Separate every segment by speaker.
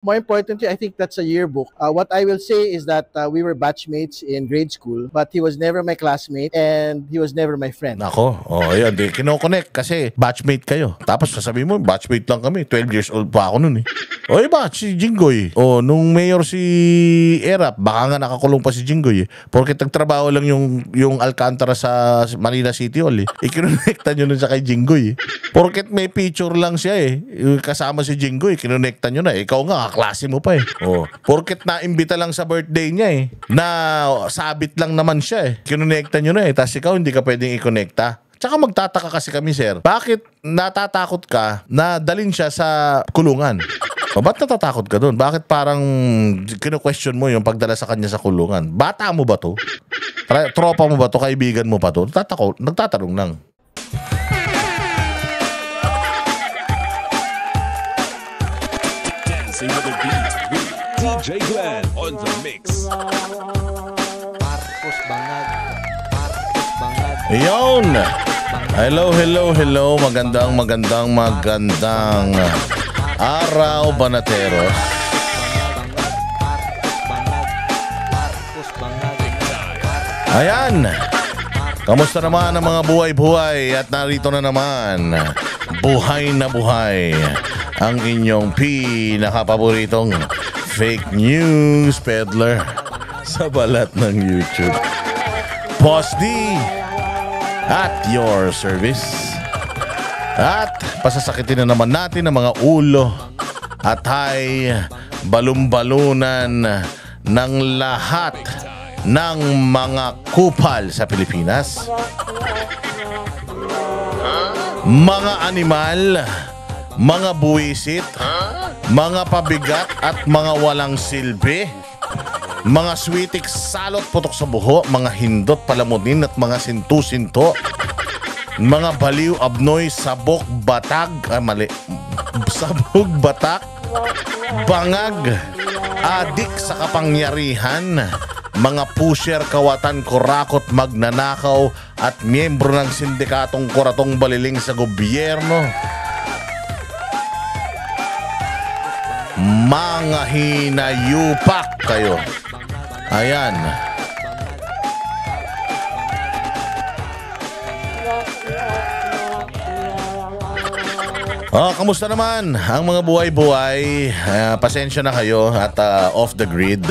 Speaker 1: More importantly, I think that's a yearbook. What I will say is that we were batchmates in grade school, but he was never my classmate and he was never my friend.
Speaker 2: Nako, ayan, di kinoconnect kasi batchmate kayo. Tapos sasabihin mo, batchmate lang kami. 12 years old pa ako nun eh. O iba, si Jinggoy. O, nung mayor si Erap, baka nga nakakulong pa si Jinggoy eh. Porket nagtrabaho lang yung Alcantara sa Manila City Hall eh. Ikinonekta nyo nun sa kay Jinggoy eh. Porket may picture lang siya eh. Kasama si Jinggoy, kinonekta nyo na. Ikaw nga, kaklase mo pa eh. O, porket naimbita lang sa birthday niya eh. Na sabit lang naman siya eh. Kinonekta nyo na eh. Tapos ikaw hindi ka pwedeng i-connecta. Tsaka magtataka kasi kami, sir. Bakit natatakot ka na dalin siya sa kulungan? O ba't natatakot ka doon? Bakit parang kino-question mo yung pagdala sa kanya sa kulungan? Bata mo ba to? Tropa mo ba to? Kaibigan mo pa to? Nagtatanong lang.
Speaker 3: Dancing with the beat with DJ Glenn on the mix.
Speaker 4: Marcos Bangag. Marcos Bangag.
Speaker 2: Ayun! Hello. Magandang araw, Banateros.
Speaker 4: Marcos Bangag.
Speaker 2: Ayan! Kamusta naman ang mga buhay-buhay? At narito na naman, buhay na buhay, ang inyong pinakapaboritong fake news peddler sa balat ng YouTube. Boss D at your service. At pasasakitin na naman natin ang mga ulo at ay balumbalunan ng lahat ng mga kupal sa Pilipinas. Mga animal, mga buwisit, mga pabigat at mga walang silbi, mga switik salot putok sa buho, mga hindot palamunin at mga sintu-sinto, mga baliw abnoy sabog batag, sabog batak, bangag, adik sa kapangyarihan, mga pusher, kawatan, kurakot, magnanakaw at miyembro ng sindikatong kuratong baliling sa gobyerno. Mga hinayupak kayo. Ayan. Kamusta naman ang mga buhay-buhay? Pasensya na kayo at off the grid.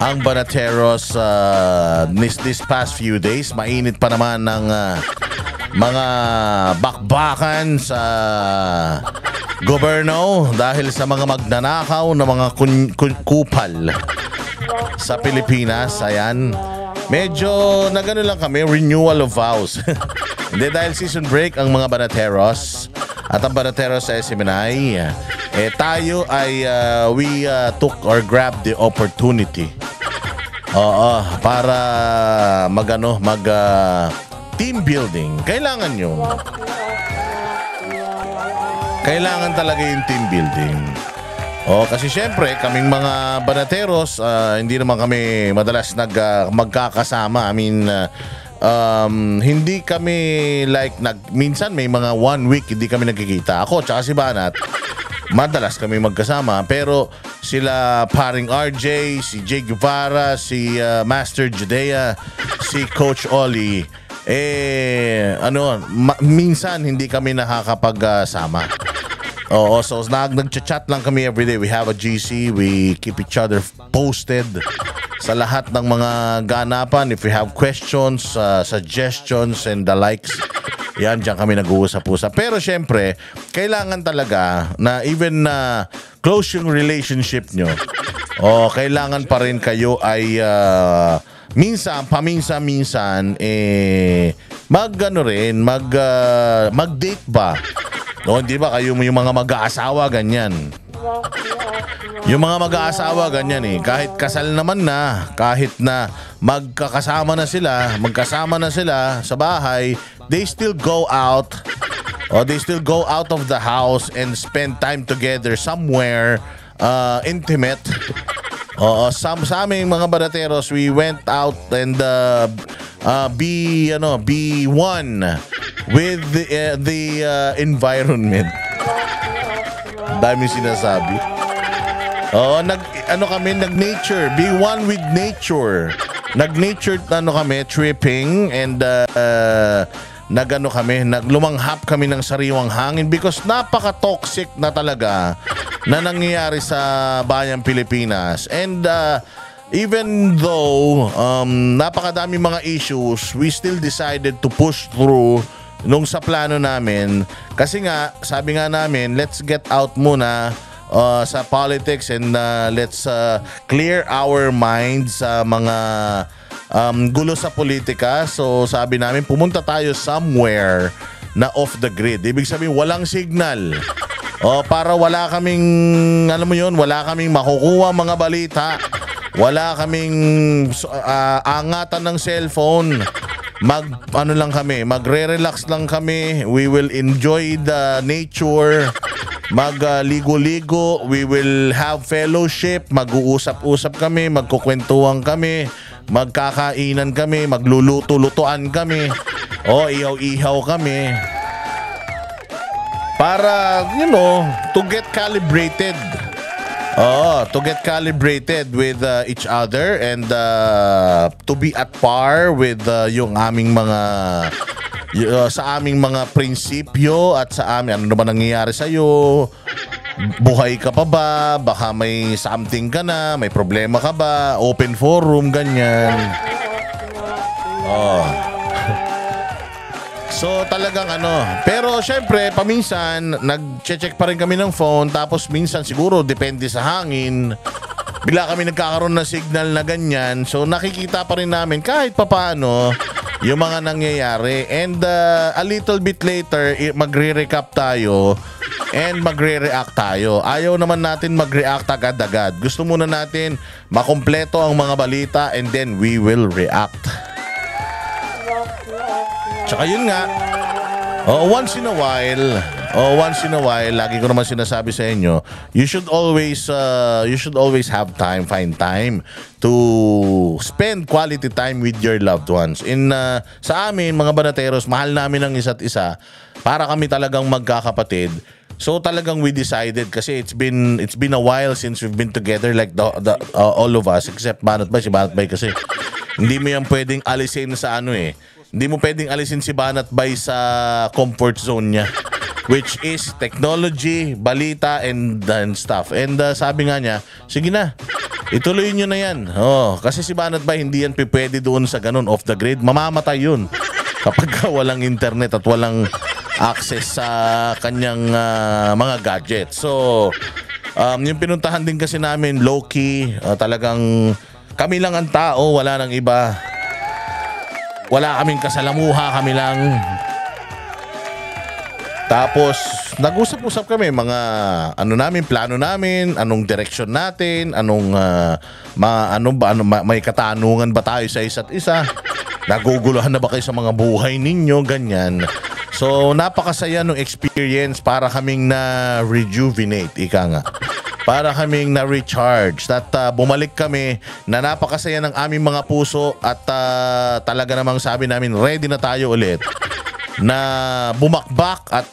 Speaker 2: Ang Banateros this past few days, mainit pa naman ng mga bakbakan sa gobyerno dahil sa mga magnanakaw na mga kupal sa Pilipinas. Ayan. Medyo nagano lang kami, renewal of vows. Hindi, dahil season break ang mga Banateros at ang Banateros sa SMNI, tayo ay we took or grabbed the opportunity. Para mag team building. Kailangan yun. Kailangan talaga yung team building. Kasi syempre, kaming mga Banateros, hindi naman kami madalas magkakasama. I mean, hindi kami minsan may mga 1 week hindi kami nagkikita. Ako tsaka si Banat, madalas kami magkasama. Pero sila paring RJ, si Jay Guevara, si Master Judea, si Coach Oli, minsan hindi kami nakakapagsama. So nagchat lang kami everyday. We have a GC, we keep each other posted sa lahat ng mga ganapan. If we have questions, suggestions and the likes, yan, diyan kami nag-uusap-usap. Pero syempre, kailangan talaga na even na close yung relationship nyo, kailangan pa rin kayo ay paminsan-minsan mag-date ba? Hindi ba kayo yung mga mag-aasawa ganyan? Yung mga mag-aasawa ganyan kahit kasal naman na, kahit na magkasama na sila sa bahay, they still go out of the house and spend time together somewhere intimate. Sa aming mga Banateros, we went out and be one with the environment. Dami sinasabi. Oo, nag-nature. Be one with nature. Nag-nature, kami, tripping, and naglumanghap kami ng sariwang hangin because napaka-toxic na talaga na nangyayari sa bayang Pilipinas. And even though napakadami mga issues, we still decided to push through nung sa plano namin. Kasi nga, sabi nga namin, let's get out muna sa politics and let's clear our minds sa mga gulo sa politika. So sabi namin pumunta tayo somewhere na off the grid. Ibig sabihin walang signal. Para wala kaming wala kaming makukuha mga balita. Wala kaming angatan ng cellphone. Magre-relax lang kami. We will enjoy the nature. Magligo-ligo, we will have fellowship, mag-uusap-usap kami, magkukwentuhan kami, magkakainan kami, magluluto-lutuan kami, ihaw-ihaw kami. Para, to get calibrated. To get calibrated with each other and to be at par with yung aming mga sa aming mga prinsipyo at sa amin ano ba nangyayari sa iyo, buhay ka pa ba, baka may something ka na, may problema ka ba, open forum, ganyan. So talagang pero syempre paminsan nag-check pa rin kami ng phone, tapos minsan siguro depende sa hangin bigla kami nagkakaroon ng signal na ganyan. So nakikita pa rin namin kahit papaano yung mga nangyayari. And a little bit later, magre-recap tayo and magre-react tayo. Ayaw naman natin mag-react agad-agad. Gusto muna natin makumpleto ang mga balita and then we will react. Tsaka yun nga, once in a while, lagi ko naman sinasabi sa inyo, you should always have time, find time to spend quality time with your loved ones. Sa amin, mga banateros, mahal namin ang isa't isa. Para kami talagang magkakapatid. So talagang we decided kasi it's been a while since we've been together, like all of us except Banat Bay. Si Banat Bay kasi hindi mo yan pwedeng alisin sa hindi mo pwedeng alisin si Banat Bay sa comfort zone niya, which is technology, balita, and stuff. And sabi nga niya, sige na, ituloy nyo na yan. Kasi si Banat Bay, hindi yan pwede doon sa ganun, off the grid. Mamamatay yun kapag walang internet at walang access sa kanyang mga gadgets. So, yung pinuntahan din kasi namin, low-key, talagang kami lang ang tao, wala nang iba. Wala kaming kasalamuha, kami lang. Tapos, nag-usap-usap kami mga plano namin, anong direksyon natin, may katanungan ba tayo sa isa't isa? Naguguluhan na ba kayo sa mga buhay ninyo, ganyan. So, napakasaya ng experience para kaming na-rejuvenate, ika nga. Para kaming na-recharge at bumalik kami na napakasaya ng aming mga puso at talaga namang sabi namin ready na tayo ulit na bumakbak at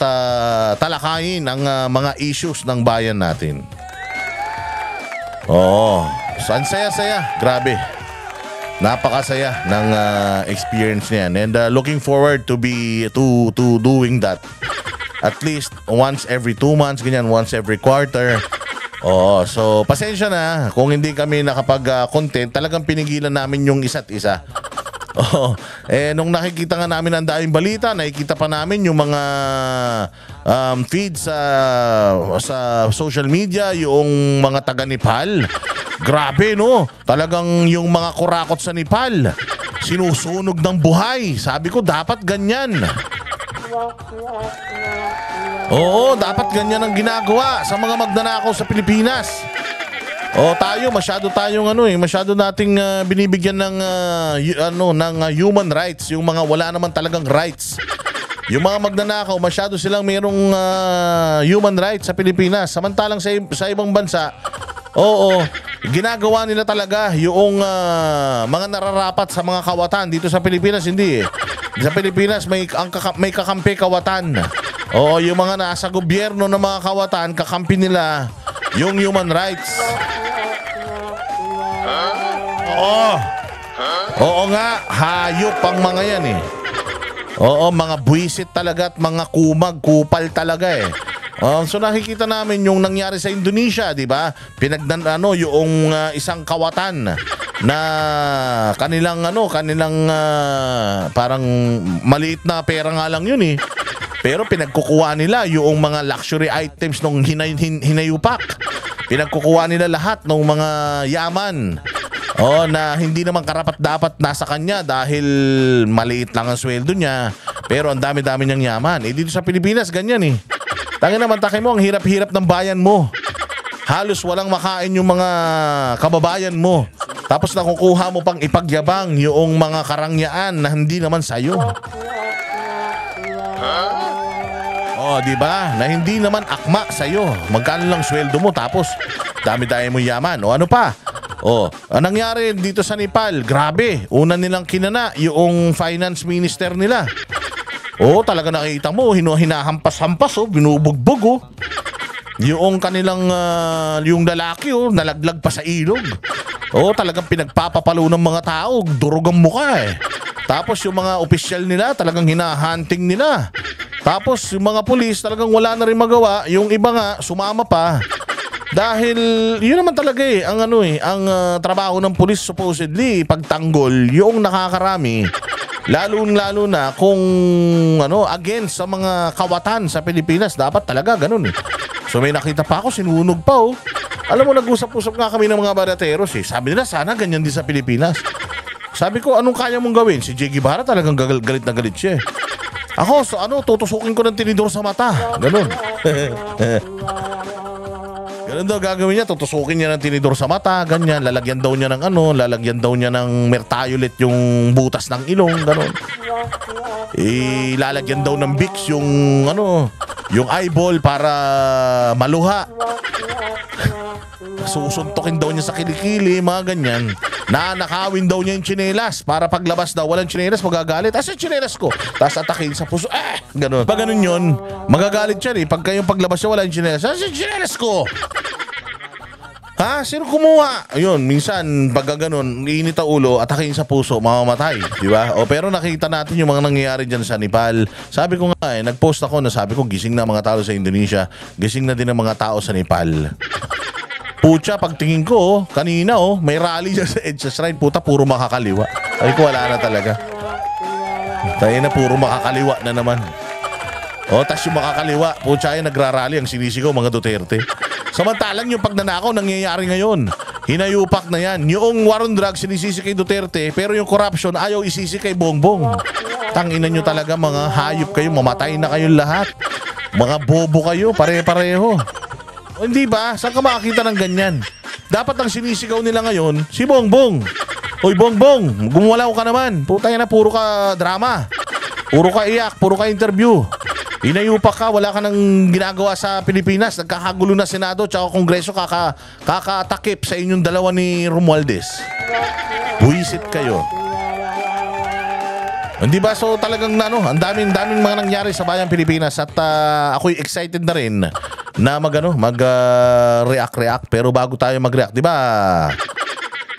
Speaker 2: talakayin ang mga issues ng bayan natin. So ang saya-saya, grabe. Napakasaya ng experience niyan and looking forward to doing that at least once every 2 months, ganyan, once every quarter. So pasensya na kung hindi kami nakapag-content, talagang pinigilan namin yung isa't isa. Nung nakikita nga namin ang daming balita, nakikita pa namin yung mga feeds sa social media, yung mga taga Nepal. Grabe, no? Talagang yung mga kurakot sa Nepal, sinusunog ng buhay. Sabi ko, dapat ganyan. Dapat ganyan ang ginagawa sa mga magnanakaw sa Pilipinas. Tayo masyado nating binibigyan ng human rights, yung mga wala naman talagang rights. Yung mga magnanakaw, masyado silang mayroong human rights sa Pilipinas. Samantalang sa ibang bansa, ginagawa nila talaga yung mga nararapat sa mga kawatan. Dito sa Pilipinas, hindi eh. Sa Pilipinas, may kakampi kawatan. Yung mga nasa gobyerno ng mga kawatan, kakampi nila yung human rights. Oo. Oo nga, hayop ang mga yan eh. Oo, mga buwisit talaga at mga kupal talaga eh. So nakikita namin yung nangyari sa Indonesia, di ba? Yung isang kawatan na kanilang parang maliit na pera nga lang yun eh. Pero pinagkukuha nila yung mga luxury items nung hinayupak. Pinagkukuha nila lahat ng mga yaman. Na hindi naman karapat-dapat nasa kanya dahil maliit lang ang sweldo niya. Pero ang dami-dami niyang yaman. Dito sa Pilipinas, ganyan eh. Tangin naman, takay mo, ang hirap-hirap ng bayan mo. Halos walang makain yung mga kababayan mo. Tapos nakukuha mo pang ipagyabang yung mga karangyaan na hindi naman sa'yo. Di ba? Na hindi naman akma sa'yo. Magkano lang sweldo mo tapos dami-dami mo yaman. Ano pa? Ang nangyari dito sa Nepal, grabe. Una nilang kinana yung finance minister nila. Talaga nakita mo, hinahampas-hampas, binubugbog, yung kanilang, yung lalaki, nalaglag pa sa ilog. Talagang pinagpapapalo ng mga tao, durog ang mukha eh. Tapos yung mga opisyal nila, talagang hinahunting nila. Tapos yung mga pulis, talagang wala na rin magawa. Yung iba nga, sumama pa. Dahil yun naman talaga eh, ang trabaho ng pulis supposedly, pagtanggol, yung nakakarami. Lalo na kung against sa mga kawatan sa Pilipinas, dapat talaga ganun eh. So may nakita pa ako, sinunog pa Alam mo, nag-usap-usap nga kami ng mga barateros eh. Sabi nila, sana ganyan din sa Pilipinas. Sabi ko, anong kaya mong gawin? Si Che Guevara talagang galit na galit siya eh. Ako, tutusukin ko ng tinidor sa mata. Ganun. Ganun daw gagawin niya, tutusukin niya ng tinidor sa mata, ganyan, lalagyan daw niya ng mertiolet yung butas ng ilong, ganun. Lalagyan daw ng Vicks yung eyeball para maluha. Susuntokin daw niya sa kilikili, mga ganyan. Nakawin daw niya yung tsinelas para paglabas daw, walang tsinelas, magagalit. Asa yung tsinelas ko? Tapos atakin sa puso, ganun. Pag ganun yun, magagalit siya eh. Pag kayong paglabas niya, walang tsinelas. Asa yung tsinelas ko? Ha? Sino kumuha? Ayun, minsan pag ganun, iinit ang ulo, atakin sa puso, mamamatay, di ba? Pero nakita natin yung mga nangyayari dyan sa Nepal. Sabi ko nga nag-post ako na sabi ko, gising na mga tao sa Indonesia, gising na din ang mga tao sa Nepal. Pucha, pagtingin ko, kanina may rally dyan sa EDSA Shrine, puta, puro makakaliwa. Ay ko, wala na talaga. Tayo na, puro makakaliwa na naman. Tas yung makakaliwa, pucha, nagrarally, ang sinisigaw, mga Duterte. Samantalang yung pagnanakaw nangyayari ngayon. Hinayupak na yan. Yung war on drugs sinisisi kay Duterte, pero yung corruption ayaw isisi kay Bongbong. Tanginan nyo talaga, mga hayop kayo, mamatay na kayong lahat. Mga bobo kayo, pare-pareho. Hindi ba? Saan ka makakita ng ganyan? Dapat ang sinisigaw nila ngayon, si Bongbong. Hoy Bongbong, gumalaw ka naman. Putang ina, puro ka drama. Puro ka iyak, puro ka interview. Inayupak ka, wala ka nang ginagawa sa Pilipinas. Nagkakagulo na Senado tsaka Kongreso, kakatakip sa inyong dalawa ni Romualdez. Buisit kayo. Hindi ba? So talagang ang daming mga nangyari sa bayang Pilipinas at ako'y excited na rin na mag-react. Pero bago tayo mag-react, di ba?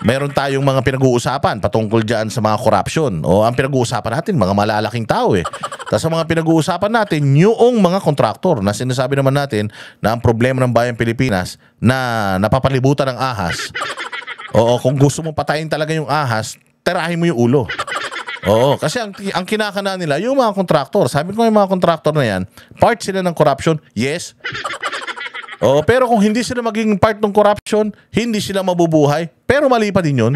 Speaker 2: Meron tayong mga pinag-uusapan patungkol dyan sa mga corruption. Ang pinag-uusapan natin, mga malalaking tao eh. Tapos sa mga pinag-uusapan natin, yung mga kontraktor na sinasabi naman natin na ang problema ng bayang Pilipinas na napapalibutan ng ahas. Kung gusto mo patayin talaga yung ahas, tirahin mo yung ulo. Kasi ang kinakana nila, yung mga kontraktor. Sabi ko yung mga kontraktor na yan, part sila ng corruption, yes. Pero kung hindi sila magiging part ng corruption, hindi sila mabubuhay. Pero mali pa din yun.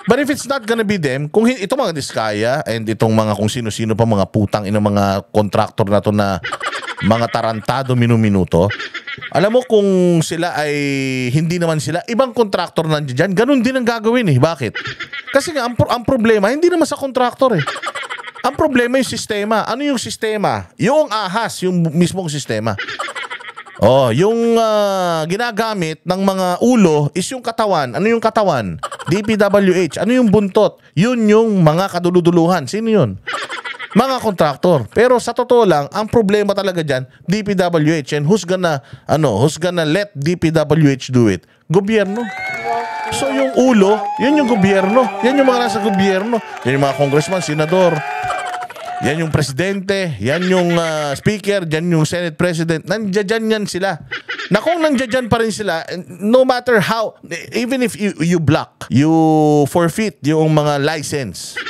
Speaker 2: But if it's not gonna be them, kung itong mga Diskaya and itong mga kung sino-sino pa mga putang ina mga kontraktor na to na mga tarantado minuminuto, alam mo kung sila ay hindi naman sila, ibang kontraktor nandiyan, ganun din ang gagawin eh. Bakit? Kasi nga ang problema, hindi naman sa kontraktor eh. Ang problema yung sistema. Ano yung sistema? Yung ahas, yung mismong sistema. Yung ginagamit ng mga ulo is yung katawan. Ano yung katawan? DPWH. Ano yung buntot? Yun yung mga kaduluduluhan. Sino yun? mga kontraktor. Pero sa totoo lang, ang problema talaga dyan, DPWH. And who's gonna let DPWH do it? Gobyerno. So yung ulo, yun yung gobyerno. Yan yung mga nasa gobyerno. Yan yung mga congressman, senador. Yan yung presidente, yan yung speaker, yan yung Senate President. Nandiyan yan sila. Na kung nandiyan pa rin sila, no matter how, even if you block, you forfeit yung mga license,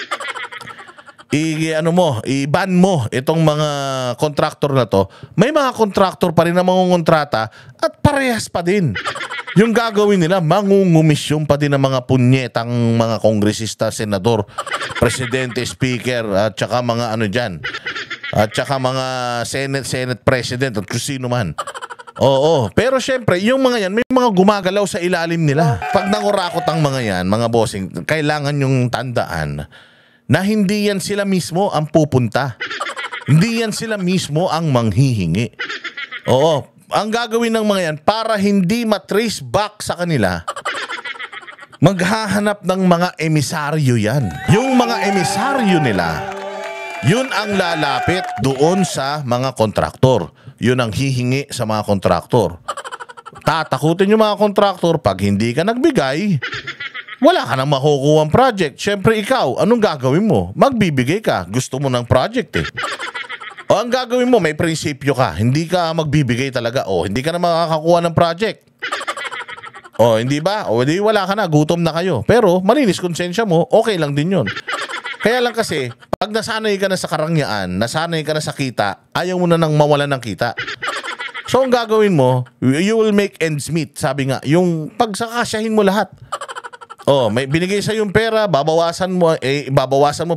Speaker 2: i-ban mo itong mga kontraktor na to, may mga kontraktor pa rin na mangungontrata at parehas pa din. Yung gagawin nila, mangungumisyon pa din ng mga punyetang mga kongresista, senador, presidente, speaker, at saka mga dyan. At saka mga Senate President at kung sino man. Oo, pero syempre, yung mga yan, may mga gumagalaw sa ilalim nila. Pag nangurakot ang mga yan, mga bossing, kailangan yung tandaan na hindi yan sila mismo ang pupunta. Hindi yan sila mismo ang manghihingi. Oo, ang gagawin ng mga yan, para hindi matrace back sa kanila, maghahanap ng mga emisaryo yan. Yung mga emisaryo nila, yun ang lalapit doon sa mga kontraktor. Yun ang hihingi sa mga kontraktor. Tatakutin yung mga kontraktor pag hindi ka nagbigay, wala ka nang makukuha ang project. Siyempre ikaw, anong gagawin mo? Magbibigay ka. Gusto mo ng project eh. O ang gagawin mo, may prinsipyo ka. Hindi ka magbibigay talaga. O hindi ka na makakakuha ng project. O hindi ba? O hindi wala ka na. Gutom na kayo. Pero malinis konsensya mo, okay lang din yun. Kaya lang kasi, pag nasanay ka na sa karangyaan, nasanay ka na sa kita, ayaw mo na nang mawalan ng kita. So ang gagawin mo, you will make ends meet. Sabi nga, yung pagsakasyahin mo lahat. Oh, may binigay sa yung pera, babawasan mo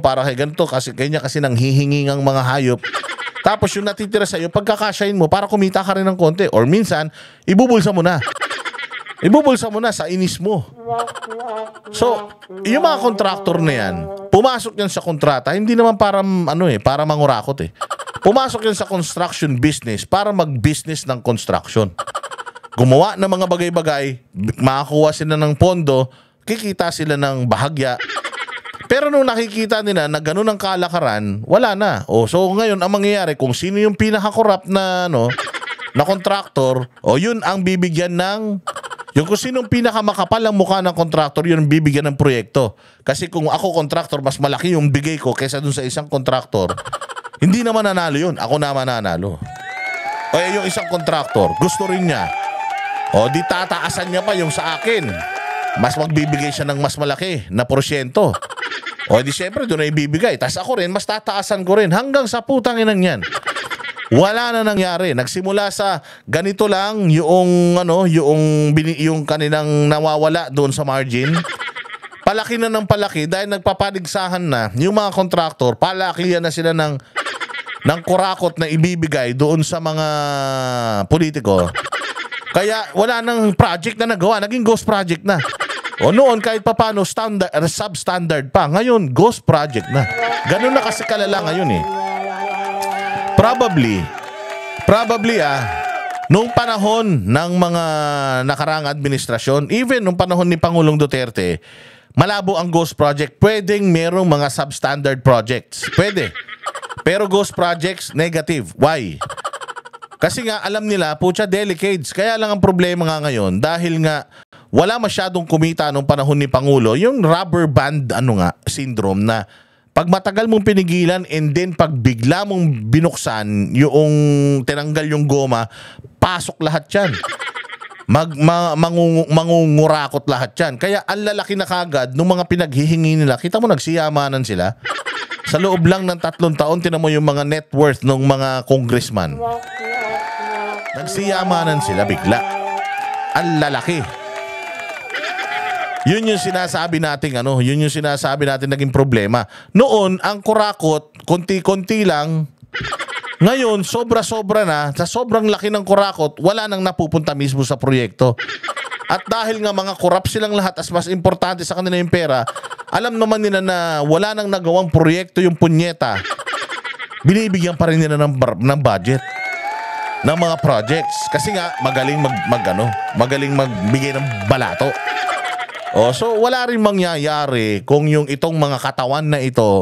Speaker 2: para kay ganito kasi kanya kasi nang hihingi ng mga hayop. Tapos yung natitira sa iyo, pagkakasyahin mo para kumita ka rin ng konti or minsan ibubulsa mo na. Ibubulsa mo na sa inis mo. So, yung mga kontraktor na yan, pumasok yan sa kontrata, hindi naman para para mangurakot eh. Pumasok yan sa construction business para mag-business ng construction. Gumawa ng mga bagay-bagay, makakuha sila ng pondo, kikita sila ng bahagya. Pero nung nakikita nila na ganun ang kalakaran, wala na. So ngayon ang mangyayari, kung sino yung pinaka-corrupt na na kontraktor, yun ang bibigyan ng yung kung sinong pinaka-makapal ang mukha ng kontraktor, yun ang bibigyan ng proyekto. Kasi kung ako kontraktor, mas malaki yung bigay ko kaysa dun sa isang kontraktor, hindi naman nanalo yun. Ako naman nanalo. Yung isang kontraktor, gusto rin niya. Di tataasan niya pa yung sa akin. Mas magbibigay siya ng mas malaki na porsyento. Di syempre doon na ibibigay. Tapos ako rin, mas tataasan ko rin. Hanggang sa putang inang yan. Wala na nangyari. Nagsimula sa ganito lang yung kanilang nawawala doon sa margin. Palaki na ng palaki dahil nagpapaligsahan na yung mga kontraktor. Palakihan na sila ng kurakot na ibibigay doon sa mga politiko. Kaya wala nang project na nagawa. Naging ghost project na. Noon kahit papano substandard pa. Ngayon, ghost project na. Ganun na kasi kalala ngayon eh. Probably nung panahon ng mga nakaraang administrasyon, even nung panahon ni Pangulong Duterte, malabo ang ghost project. Pwedeng merong mga substandard projects. Pwede. Pero ghost projects, negative. Why? Kasi nga alam nila, decades. Kaya lang ang problema nga ngayon, dahil nga wala masyadong kumita nung panahon ni Pangulo, yung rubber band syndrome na pag matagal mong pinigilan and then pag bigla mong binuksan yung tinanggal yung goma, pasok lahat yan. Mangungurakot lahat yan. Kaya ang lalaki na kagad nung mga pinaghihingi nila. Kita mo nagsiyamanan sila. Sa loob lang ng 3 taon, tinan mo yung mga net worth ng mga congressman. Nagsiyamanan sila bigla. Ang lalaki. Yun yung sinasabi natin yun yung sinasabi natin naging problema. Noon ang kurakot konti-konti lang. Ngayon sobra-sobra na, sa sobrang laki ng kurakot, wala nang napupunta mismo sa proyekto. At dahil nga mga corrupt silang lahat, as mas importante sa kanila yung pera, alam naman nila na wala nang nagawang proyekto yung punyeta. Binibigyan pa rin nila ng budget ng mga projects kasi nga magaling magaling magbigay ng balato. So wala rin mangyayari kung yung itong mga katawan na ito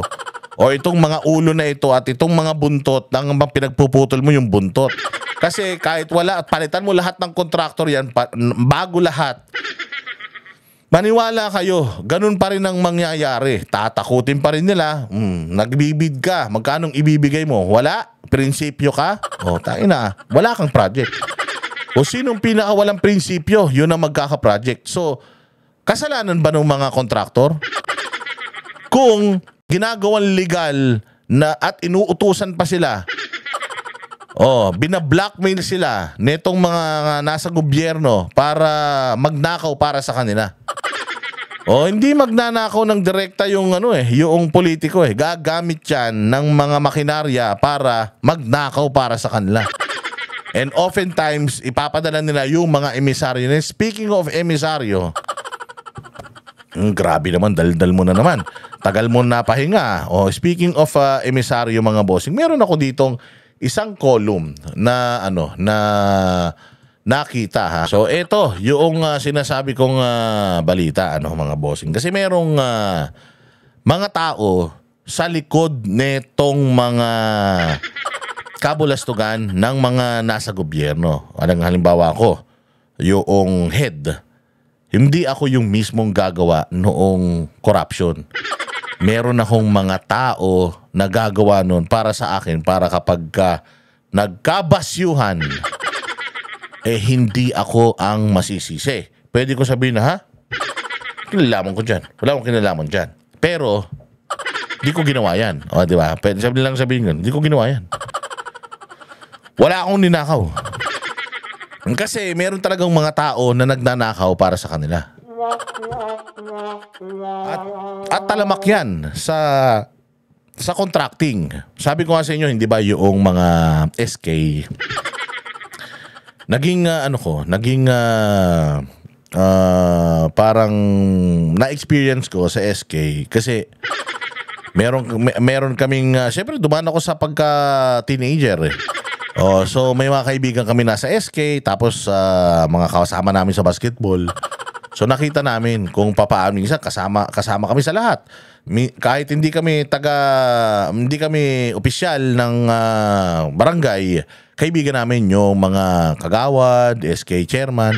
Speaker 2: O itong mga ulo na ito at itong mga buntot, ang pinagpuputol mo yung buntot. Kasi kahit wala at palitan mo lahat ng kontraktor yan, bago lahat, maniwala kayo, ganun pa rin ang mangyayari. Tatakutin pa rin nila. Nagbibid ka, magkanong ibibigay mo? Wala? Prinsipyo ka? O, tain na, wala kang project. O sinong pinakawalang prinsipyo, yun ang magkaka-project. So, kasalanan ba ng mga kontraktor? Kung ginagawang legal na at inuutusan pa sila, binablockmail sila netong mga nasa gobyerno para magnakaw para sa kanila. Hindi magnanakaw ng direkta yung yung politiko gagamit yan ng mga makinarya para magnakaw para sa kanila. And oftentimes ipapadala nila yung mga emisaryo. And speaking of emisaryo, grabe naman, daldal mo na naman. Tagal mo na pahinga. Speaking of emisaryo mga bossing, meron ako ditong isang column na nakita ha. So ito yung sinasabi kong balita mga bossing. Kasi merong mga tao sa likod netong mga kabulastugan ng mga nasa gobyerno. Anong halimbawa ko, yung head. Hindi ako yung mismong gagawa noong corruption. Meron akong mga tao na gagawa nun para sa akin, para kapag nagkabasyuhan, hindi ako ang masisisi. Pwede ko sabihin na, kinalaman ko dyan. Wala akong kinalaman dyan. Pero, di ko ginawa yan. Di ba? Pwede sabihin ko, di ko ginawa yan. Wala akong ninakaw. Kasi meron talagang mga tao na nagnanakaw para sa kanila. At talamak yan sa contracting. Sabi ko nga sa inyo, hindi ba yung mga SK naging parang na-experience ko sa SK kasi meron kaming syempre dumaan ako sa pagka-teenager so may mga kaibigan kami nasa SK tapos mga kasama namin sa basketball. So nakita namin kung papaano minsan kasama kami sa lahat. Kahit hindi kami opisyal ng barangay, kaibigan namin yung mga kagawad, SK chairman.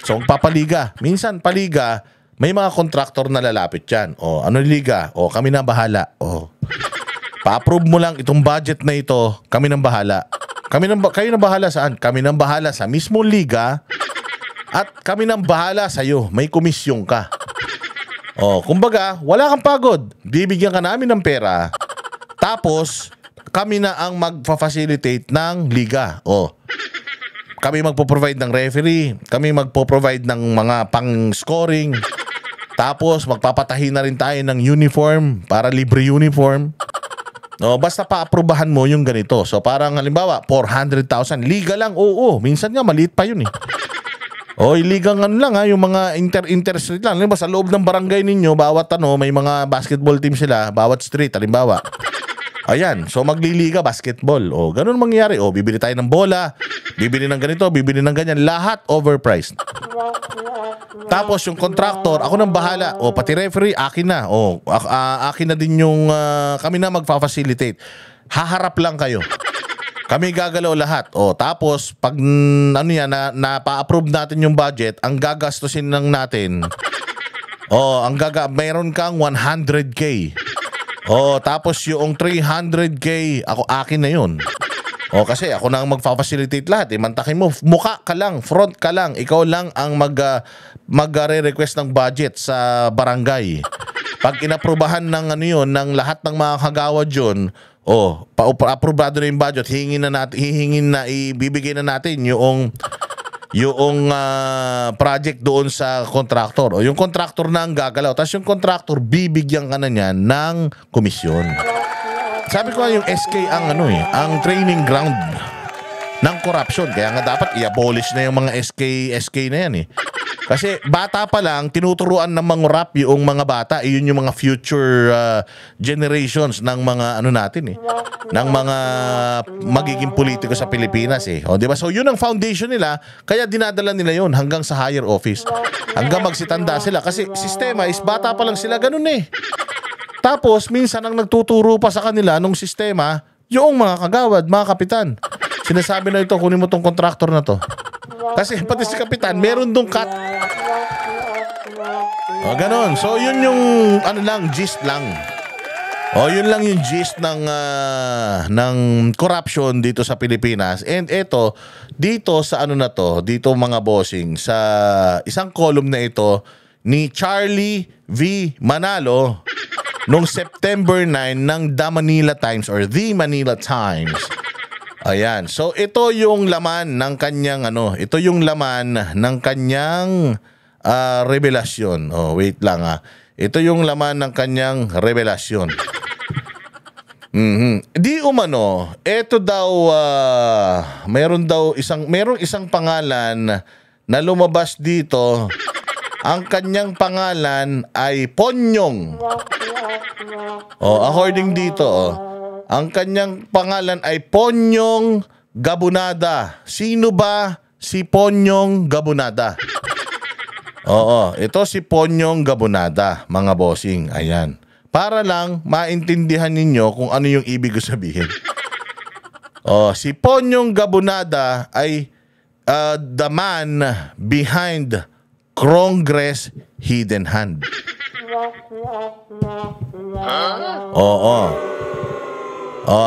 Speaker 2: So papaliga, minsan paliga, may mga kontraktor na lalapit yan. Ano liga? Kami na bahala. Pa-approve mo lang itong budget na ito, kami nang bahala. Kayo na bahala saan? Kami nang bahala sa mismong liga. At kami nang bahala sa'yo. May komisyon ka. Kumbaga, wala kang pagod. Bibigyan ka namin ng pera. Tapos, kami na ang magpa-facilitate ng liga. Kami magpo-provide ng referee. Kami magpo-provide ng mga pang-scoring. Tapos, magpapatahi na rin tayo ng uniform para libre uniform. Basta pa-aprobahan mo yung ganito. So, parang halimbawa, 400,000. Liga lang, oo. Minsan nga, maliit pa yun iligang lang yung mga inter-street lang. Halimbawa, sa loob ng barangay ninyo, bawat may mga basketball team sila, bawat street, halimbawa. Ayan, so magliliga basketball. Ganun mangyayari. Bibili tayo ng bola, bibili ng ganito, bibili ng ganyan. Lahat overpriced. Tapos yung contractor, ako nang bahala. Pati referee, akin na. Akin na din yung kami na magfa-facilitate. Haharap lang kayo. Kami gagalaw lahat. Tapos pag pa-approve natin yung budget, ang gagastusin lang natin. Mayroon kang 100K. Tapos yung 300K, akin na yun. Kasi ako na ang magfa-facilitate lahat. Mantakin mo, mukha ka lang, front ka lang. Ikaw lang ang mag-re-request ng budget sa barangay. Pag inaprubahan ng ng lahat ng mga kagawad yun, pa-aprobado na yung budget, ibibigay na natin yung project doon sa contractor. Yung contractor na ang gagalaw. Tapos yung contractor, bibigyan ka na niya ng komisyon. Sabi ko yung SK ang training ground ng corruption. Kaya nga dapat i-abolish na yung mga SK na yan Kasi bata pa lang, tinuturuan ng mangurap yung mga bata. Iyon yung mga future generations ng mga natin ng mga magiging politiko sa Pilipinas di ba? So yun ang foundation nila, kaya dinadala nila yun hanggang sa higher office. Hanggang magsitanda sila. Kasi sistema is bata pa lang sila, ganun Tapos, minsan ang nagtuturo pa sa kanila nung sistema, yung mga kagawad, mga kapitan. Sinasabi na ito, kunin mo tong contractor na to. Kasi pati si kapitan, meron dong cut. O, ganon. So, yun yung, gist lang. O, yun lang yung gist ng corruption dito sa Pilipinas. And eto, dito sa dito mga bossing, sa isang column na ito ni Charlie V. Manalo noong September 9 ng The Manila Times or The Manila Times. Ayan. So, ito yung laman ng kanyang revelasyon. Oh, wait lang Ito yung laman ng kanyang revelasyon. Di umano, ito daw merong isang pangalan na lumabas dito. Ang kanyang pangalan ay Ponyong. According dito, ang kanyang pangalan ay Ponyong Gabunada. Sino ba si Ponyong Gabunada? Ito si Ponyong Gabunada, mga bossing. Ayan. Para lang maintindihan ninyo kung ano yung ibig ko sabihin. Si Ponyong Gabunada ay the man behind Congress Hidden Hand.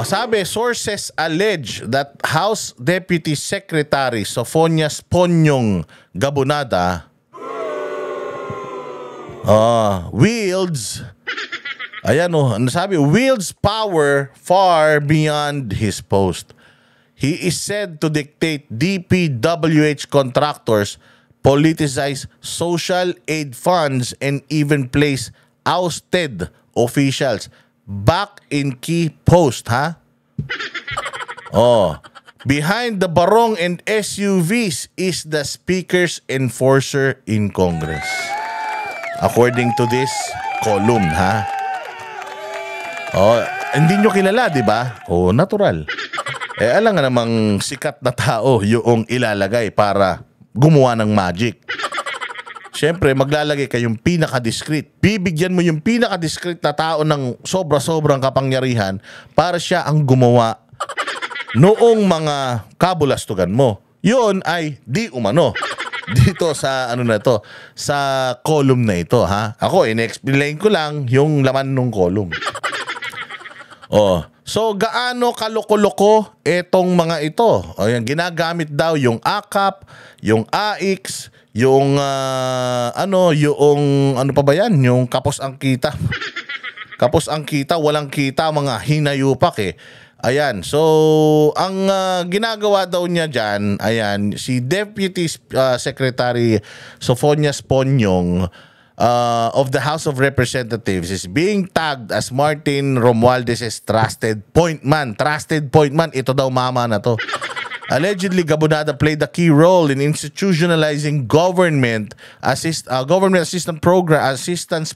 Speaker 2: Sabi, sources allege that House Deputy Secretary Sophonias Ponyong Gabunada wields power far beyond his post. He is said to dictate DPWH contractors, politicize social aid funds, and even place ousted officials back in key posts, behind the barong and SUVs is the Speaker's enforcer in Congress. According to this column, hindi nyo kilala, di ba? Natural. Alam nga namang sikat na tao yung ilalagay para gumawa ng magic. Siyempre, maglalagay kayong pinaka-discreet. Bibigyan mo yung pinaka-discreet na tao ng sobra-sobrang kapangyarihan para siya ang gumawa noong mga kabulastugan mo. Yun ay di umano. Dito sa sa column na ito, Ako, in-explain ko lang yung laman ng column. So gaano kaloko-loko etong mga ito? Yung ginagamit daw yung AKAP, yung AIX, yung ano pa ba yan? Yung kapos ang kita. Kapos ang kita, walang kita, mga hinayupak Ayan, so ang ginagawa daw niya dyan, si Deputy Secretary Sophonias Ponyong of the House of Representatives is being tagged as Martin Romualdez's trusted point man. Trusted point man, ito daw mama na to. Allegedly, Gabunada played a key role in institutionalizing government assistance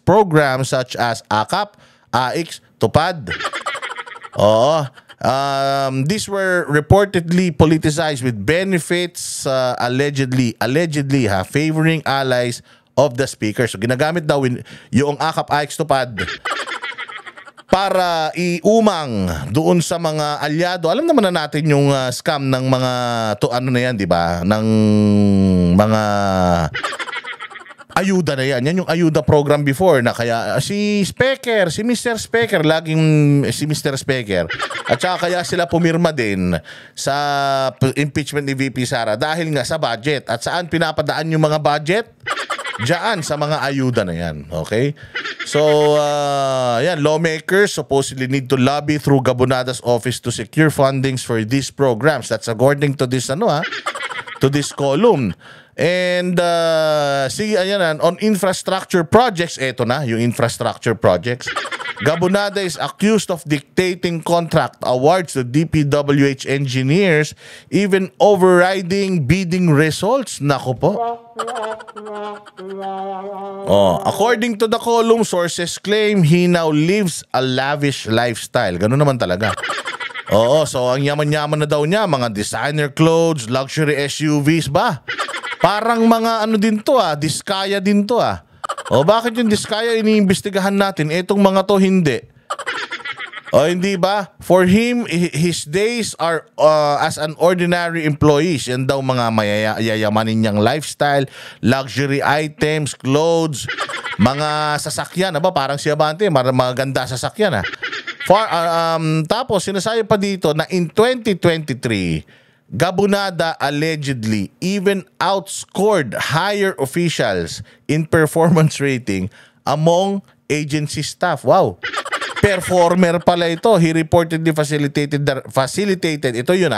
Speaker 2: programs such as AKAP, AIX, TUPAD. These were reportedly politicized with benefits allegedly favoring allies of the Speaker. So ginagamit daw yung AKAP, AIX, TUPAD para iumang doon sa mga alyado. Alam naman na natin yung scam ng mga di ba? Ng mga ayuda na yan. Yan yung ayuda program before na kaya si Mr. Speaker, laging si Mr. Speaker. At saka kaya sila pumirma din sa impeachment ni VP Sara dahil nga sa budget. At saan pinapadaan yung mga budget? Diyan sa mga ayuda na yan. Okay? So, lawmakers supposedly need to lobby through Gabunada's office to secure fundings for these programs. That's according to this to this column. And on infrastructure projects, eto na yung infrastructure projects. Gabunada is accused of dictating contract awards to DPWH engineers, even overriding bidding results. Nako po. According to the column, sources claim he now lives a lavish lifestyle. Ganun naman talaga. So ang yaman-yaman na daw niya, mga designer clothes, luxury SUVs ba? Parang mga din to Diskaya din to O bakit yung Diskaya iniimbestigahan natin, etong mga to hindi? O hindi ba? For him, his days are as an ordinary employee. Yan daw mga mayayamanin niyang lifestyle, luxury items, clothes, mga sasakyan. Aba, parang si Abante, maganda sasakyan ha. Tapos sinasabi pa dito na in 2023, Gabunada allegedly even outscored higher officials in performance rating among agency staff. Wow! Performer pala ito. He reportedly facilitated, ito yun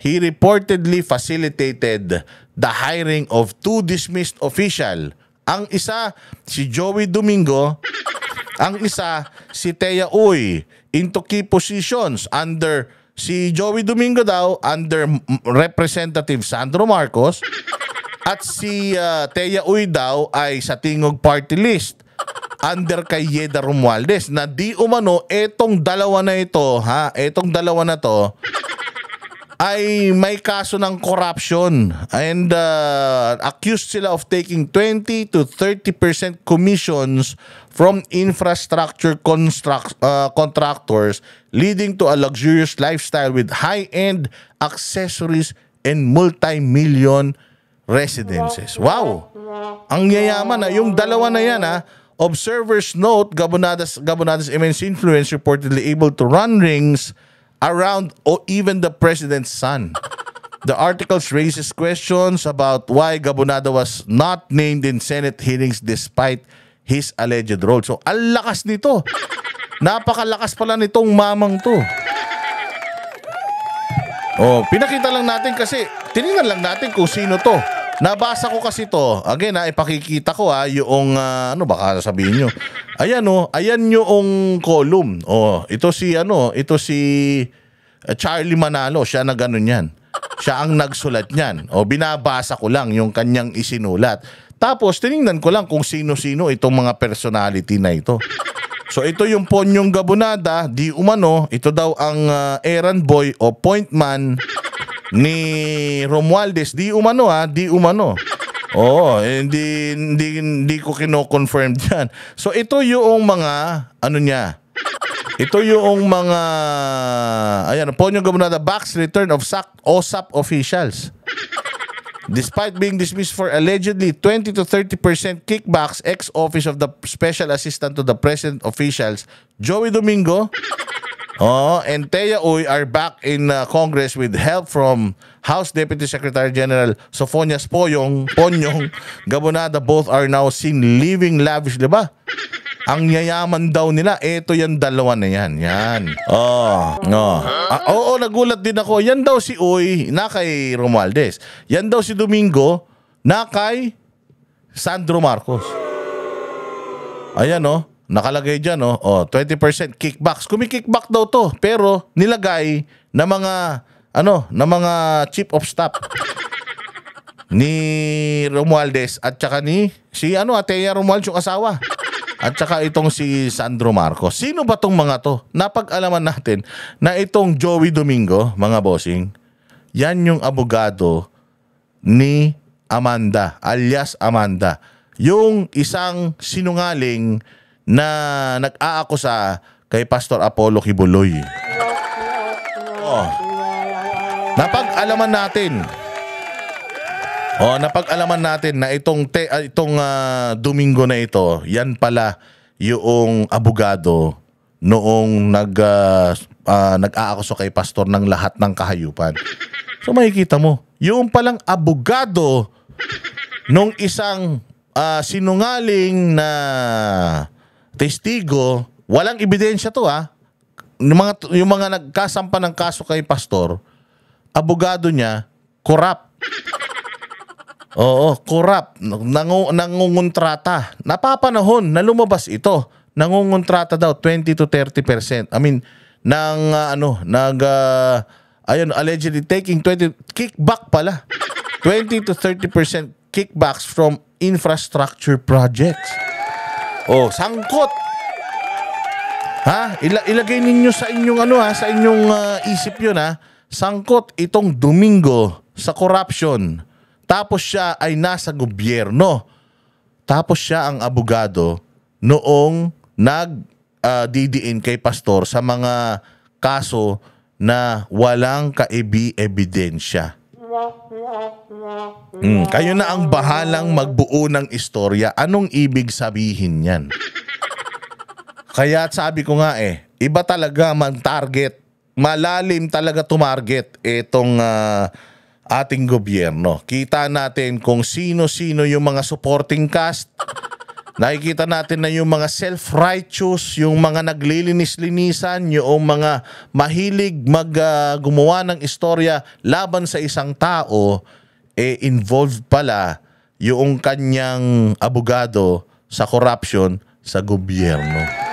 Speaker 2: he reportedly facilitated the hiring of 2 dismissed official. Ang isa, si Joey Domingo. Ang isa, si Thea Uy, into key positions under si Joey Domingo daw under Representative Sandro Marcos at si Thea Uy daw ay sa Tingog Party List under kay Yeda Romualdez na di umano etong dalawa na ito etong dalawa na to ay may kaso ng corruption and accused sila of taking 20 to 30% commissions from infrastructure contractors, leading to a luxurious lifestyle with high-end accessories and multi-million residences. Wow! Ang yayaman yung dalawa na yan Observers note Gabonada's immense influence reportedly able to run rings around or even the president's son. The articles raises questions about why Gabonada was not named in Senate hearings despite his alleged role. So, ang lakas nito. Napakalakas pala nitong mamang to. Pinakita lang natin kasi, tinignan lang natin kung sino to. Nabasa ko kasi to. Again, ipakikita ko yung, baka sabihin nyo. Ayan yung column. Ito si Charlie Manalo. Siya na ganun yan. Siya ang nagsulat niyan. Binabasa ko lang yung kanyang isinulat. Tapos, tinignan ko lang kung sino-sino itong mga personality na ito. So, ito yung Ponyong Gabonada, di umano, ito daw ang errand boy o point man ni Romualdez. Di umano di umano. Hindi ko kino-confirm dyan. So, ito yung mga, ito yung mga, Ponyong Gabonada backs return of OSAP officials. Despite being dismissed for allegedly 20 to 30% kickbacks, ex-office of the Special Assistant to the President officials, Joey Domingo, and Thea Uy are back in Congress with help from House Deputy Secretary General Sofonias Ponyong Gabonada. Both are now seen living lavish, diba? Ang yayaman daw nila, eto yan dalawa na yan. Yan. Nagulat din ako. Yan daw si Uy na kay Romualdez. Yan daw si Domingo na kay Sandro Marcos. Ayan nakalagay dyan 20% kickbacks. Kumi-kickback daw to, pero nilagay na mga chief of staff ni Romualdez at saka ni si Thea Romualdez yung asawa. At saka itong si Sandro Marcos. Sino ba tong mga to? Napag-alaman natin na itong Joey Domingo, mga bossing, yan yung abogado ni Amanda, alias Amanda. Yung isang sinungaling na nag-aakusa kay Pastor Apollo Kibuloy. Napag-alaman natin na itong Domingo na ito, yan pala yung abogado noong nag-aakuso kay pastor ng lahat ng kahayupan. So makikita mo, yung palang abogado nung isang sinungaling na testigo, walang ebidensya to yung mga nagkasampa ng kaso kay pastor, abogado niya, corrupt. Corrupt. Nangungontrata. Napapanahon na lumabas ito. Nangungontrata daw 20 to 30%. Allegedly taking 20 kickback pala. 20 to 30% kickbacks from infrastructure projects. Sangkot. Ilagay ninyo sa inyong sa inyong isip 'yun Sangkot itong Domingo sa corruption. Tapos siya ay nasa gobyerno. Tapos siya ang abogado noong didiin kay pastor sa mga kaso na walang ebidensya. Kayo na ang bahalang magbuo ng istorya. Anong ibig sabihin yan? Kaya sabi ko nga iba talaga mag-target. Malalim talaga tumarget itong ating gobyerno. Kita natin kung sino-sino yung mga supporting cast. Nakikita natin na yung mga self-righteous, yung mga naglilinis-linisan, yung mga mahilig gumawa ng istorya laban sa isang tao, involved pala yung kanyang abogado sa corruption sa gobyerno.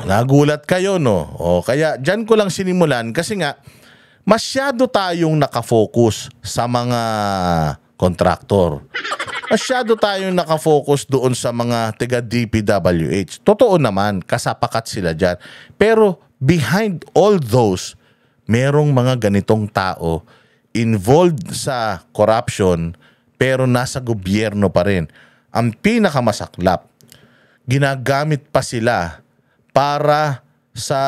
Speaker 2: Nagulat kayo, no? Kaya dyan ko lang sinimulan kasi nga, masyado tayong nakafocus sa mga kontraktor. Masyado tayong nakafocus doon sa mga taga DPWH. Totoo naman, kasapakat sila dyan. Pero behind all those, merong mga ganitong tao involved sa corruption pero nasa gobyerno pa rin. Ang pinakamasaklap, ginagamit pa sila para sa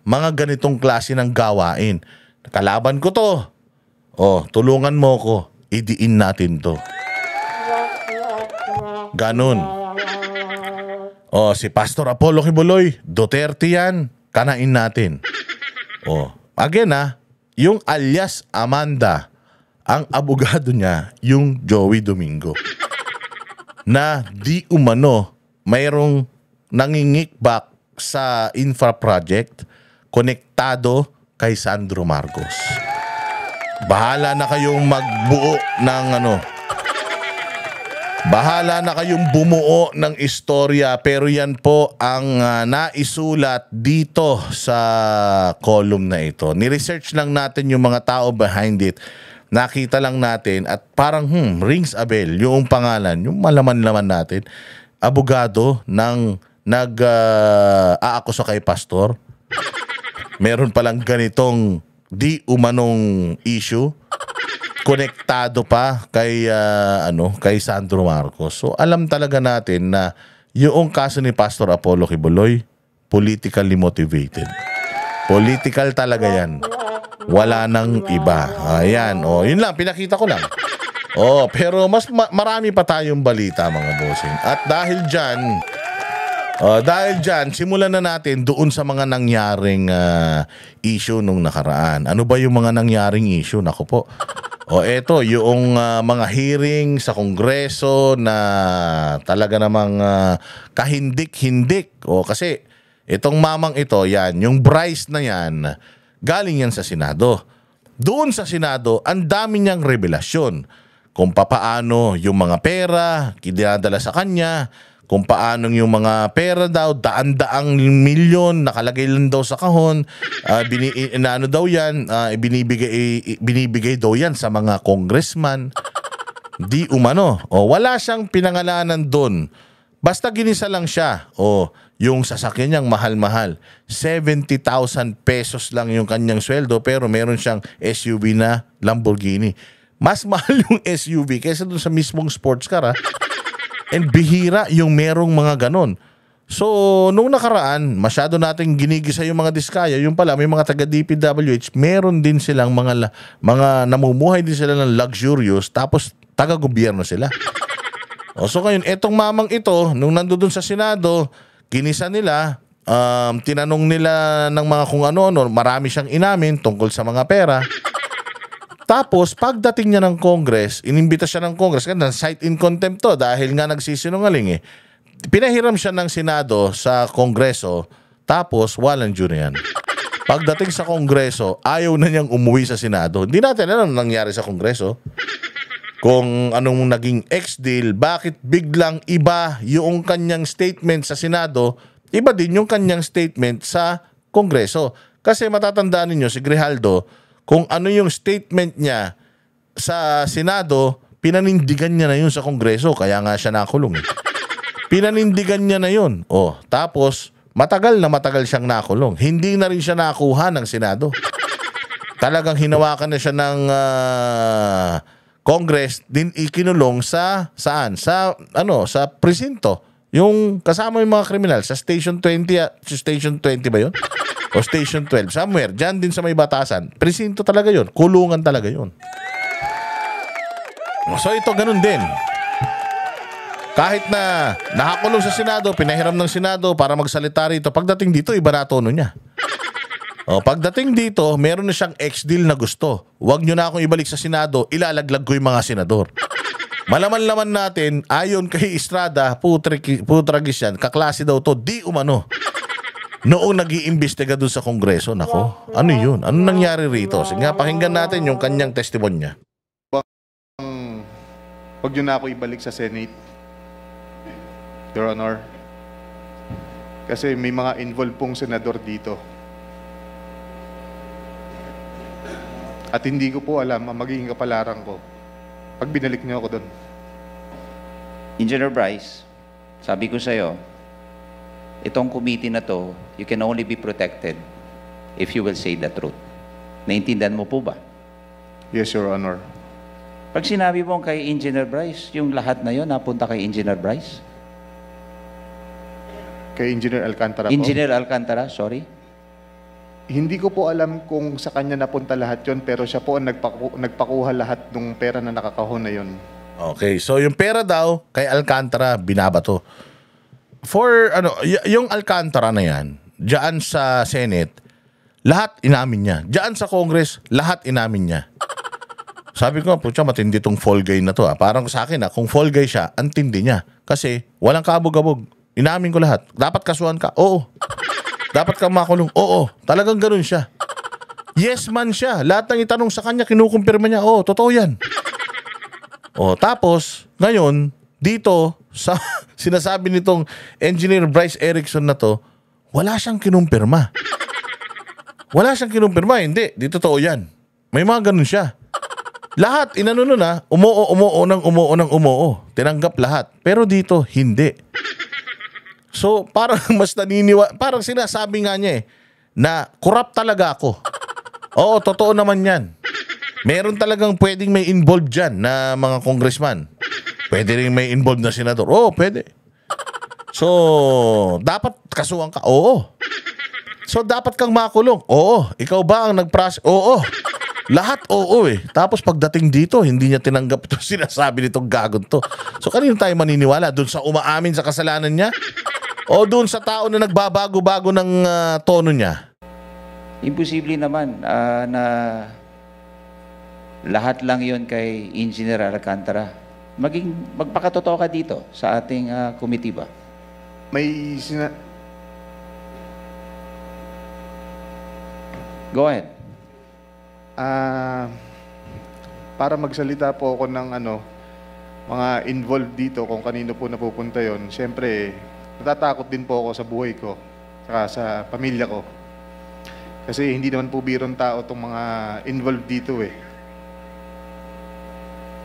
Speaker 2: mga ganitong klase ng gawain. Kalaban ko to. Tulungan mo ko. Idiin natin to. Ganun. Si Pastor Apollo Kibuloy, Duterte yan. Kanain natin. Again yung alias Amanda, ang abogado niya, yung Joey Domingo. Na di umano, mayroong nangingikback sa infra project konektado kay Sandro Marcos. Bahala na kayong magbuo ng bahala na kayong bumuo ng istorya, pero yan po ang naisulat dito sa column na ito. Ni-research lang natin yung mga tao behind it. Nakita lang natin at parang rings a bell yung pangalan, yung malaman-laman natin. Abogado ng aakusa kay pastor. Meron palang ganitong di umanong issue. Konektado pa kay kay Sandro Marcos. So alam talaga natin na yung kaso ni Pastor Apollo Kibuloy, politically motivated. Political talaga yan. Wala nang iba. Ayan, yun lang, pinakita ko lang. Pero mas marami pa tayong balita, mga bossing. At dahil dyan, simulan na natin doon sa mga nangyaring issue nung nakaraan. Ano ba yung mga nangyaring issue? Naku po. Eto, yung mga hearing sa Kongreso na talaga namang kahindik-hindik. Kasi itong mamang ito, yan, yung Bryce na yan, galing yan sa Senado. Doon sa Senado, ang dami niyang revelasyon kung papaano yung mga pera dinadala sa kanya, kung paano yung mga pera daw, daan-daang milyon, nakalagay lang daw sa kahon, binibigay daw yan sa mga congressman. Di umano. Wala siyang pinangalanan doon. Basta ginisa lang siya. Yung sasakyan niyang mahal-mahal. 70,000 pesos lang yung kanyang sweldo, pero meron siyang SUV na Lamborghini. Mas mahal yung SUV kaysa doon sa mismong sports car, And bihira yung merong mga ganon. So, nung nakaraan, masyado nating ginigisa yung mga diskaya. Yung pala, may mga taga-DPWH, meron din silang mga namumuhay din sila ng luxurious, tapos taga-gobyerno sila. So ngayon, etong mamang ito, nung nandoon sa Senado, kinisa nila, tinanong nila ng mga kung ano-ano, marami siyang inamin tungkol sa mga pera. Tapos, pagdating niya ng Congress, inimbita siya ng Congress, kasi cite in contempt to dahil nga nagsisinungaling Pinahiram siya ng Senado sa Kongreso, tapos walang due na yan. Pagdating sa Kongreso, ayaw na niyang umuwi sa Senado. Hindi natin alam anong nangyari sa Kongreso. Kung anong naging ex-deal, bakit biglang iba yung kanyang statement sa Senado, iba din yung kanyang statement sa Kongreso. Kasi matatandaan ninyo si Grijaldo, kung ano yung statement niya sa Senado, pinanindigan niya na yun sa Kongreso, kaya nga siya nakulong. Pinanindigan niya na yun. Tapos, matagal na matagal siyang nakulong. Hindi na rin siya nakuha ng Senado. talagang hinawakan na siya ng Congress, din ikinulong sa saan? Sa presinto. Yung kasama yung mga kriminal sa Station 20, Station 20 ba 'yon? O Station 12, somewhere diyan din sa may batasan. Presinto talaga 'yon, kulungan talaga 'yon. So ito ganun din. Kahit na nakakulong sa Senado, pinahiram ng Senado para magsalita rito, pagdating dito iba na tono niya. O, pagdating dito, meron na siyang ex-deal na gusto. Huwag nyo na akong ibalik sa Senado, ilalaglag ko yung mga senador. Malaman-laman natin, ayon kay Estrada, putragis yan, kaklase daw to, di umano. Noong nag-iimbestiga doon sa Kongreso, nako, ano yun? Ano nangyari rito? Sige nga, pakinggan natin yung kanyang testimonya.
Speaker 5: Huwag nyo na ako ibalik sa Senate, Your Honor. Kasi may mga involved pong senador dito. At hindi ko po alam ang magiging kapalaran ko pag binalik niyo ako doon.
Speaker 6: Engineer Bryce, sabi ko sa'yo, itong committee na to, you can only be protected if you will say the truth. Naintindihan mo po ba?
Speaker 5: Yes, Your Honor.
Speaker 6: Pag sinabi mo kay Engineer Bryce, yung lahat na yon napunta kay Engineer Bryce?
Speaker 5: Kay Engineer Alcantara po.
Speaker 6: Engineer Alcantara, sorry.
Speaker 5: Hindi ko po alam kung sa kanya napunta lahat yon, pero siya po ang nagpakuha lahat ng pera na nakakahon na yon.
Speaker 2: Okay, so yung pera daw kay Alcantara binabato. For yung Alcantara na yan, diyan sa Senate, lahat inamin niya. Diyan sa Congress, lahat inamin niya. Sabi ko, putya, matindi tong fall guy na to. Parang sa akin, kung fall guy siya, ang tindi niya. Kasi walang kabog-abog. Inamin ko lahat. Dapat kasuhan ka? Oo. Dapat kang makulong? Oo. Talagang ganun siya. Yes man siya. Lahat ng itanong sa kanya, kinukumpirma niya. Oo, totoo yan. Tapos, ngayon, dito, sa sinasabi nitong Engineer Bryce Erickson na to, wala siyang kinumpirma. Wala siyang kinumpirma. Hindi, di totoo yan. May mga ganun siya. Lahat, inano nun umuo. Tinanggap lahat. Pero dito, hindi. So, parang mas parang sinasabi nga niya na corrupt talaga ako. Oo, totoo naman yan. Meron talagang pwedeng may involved dyan na mga congressman. Pwede rin may involved na senador. Oo, pwede. So, dapat kasuhan ka? Oo. So, dapat kang makulong? Oo. Ikaw ba ang nag-process? Oo. Lahat oo eh. Tapos pagdating dito, hindi niya tinanggap ito sinasabi nitong gagon to. So, kanino tayo maniniwala? Doon sa umaamin sa kasalanan niya? O doon sa tao na nagbabago-bago ng tono niya?
Speaker 6: Imposible naman na lahat lang yon kay Engineer Alcantara. Magpakatotoo ka dito sa ating committee ba? Go ahead.
Speaker 5: Para magsalita po ako ng mga involved dito kung kanino po napupunta yon. Siyempre, natatakot din po ako sa buhay ko, saka sa pamilya ko. Kasi hindi naman po birong tao itong mga involved dito eh.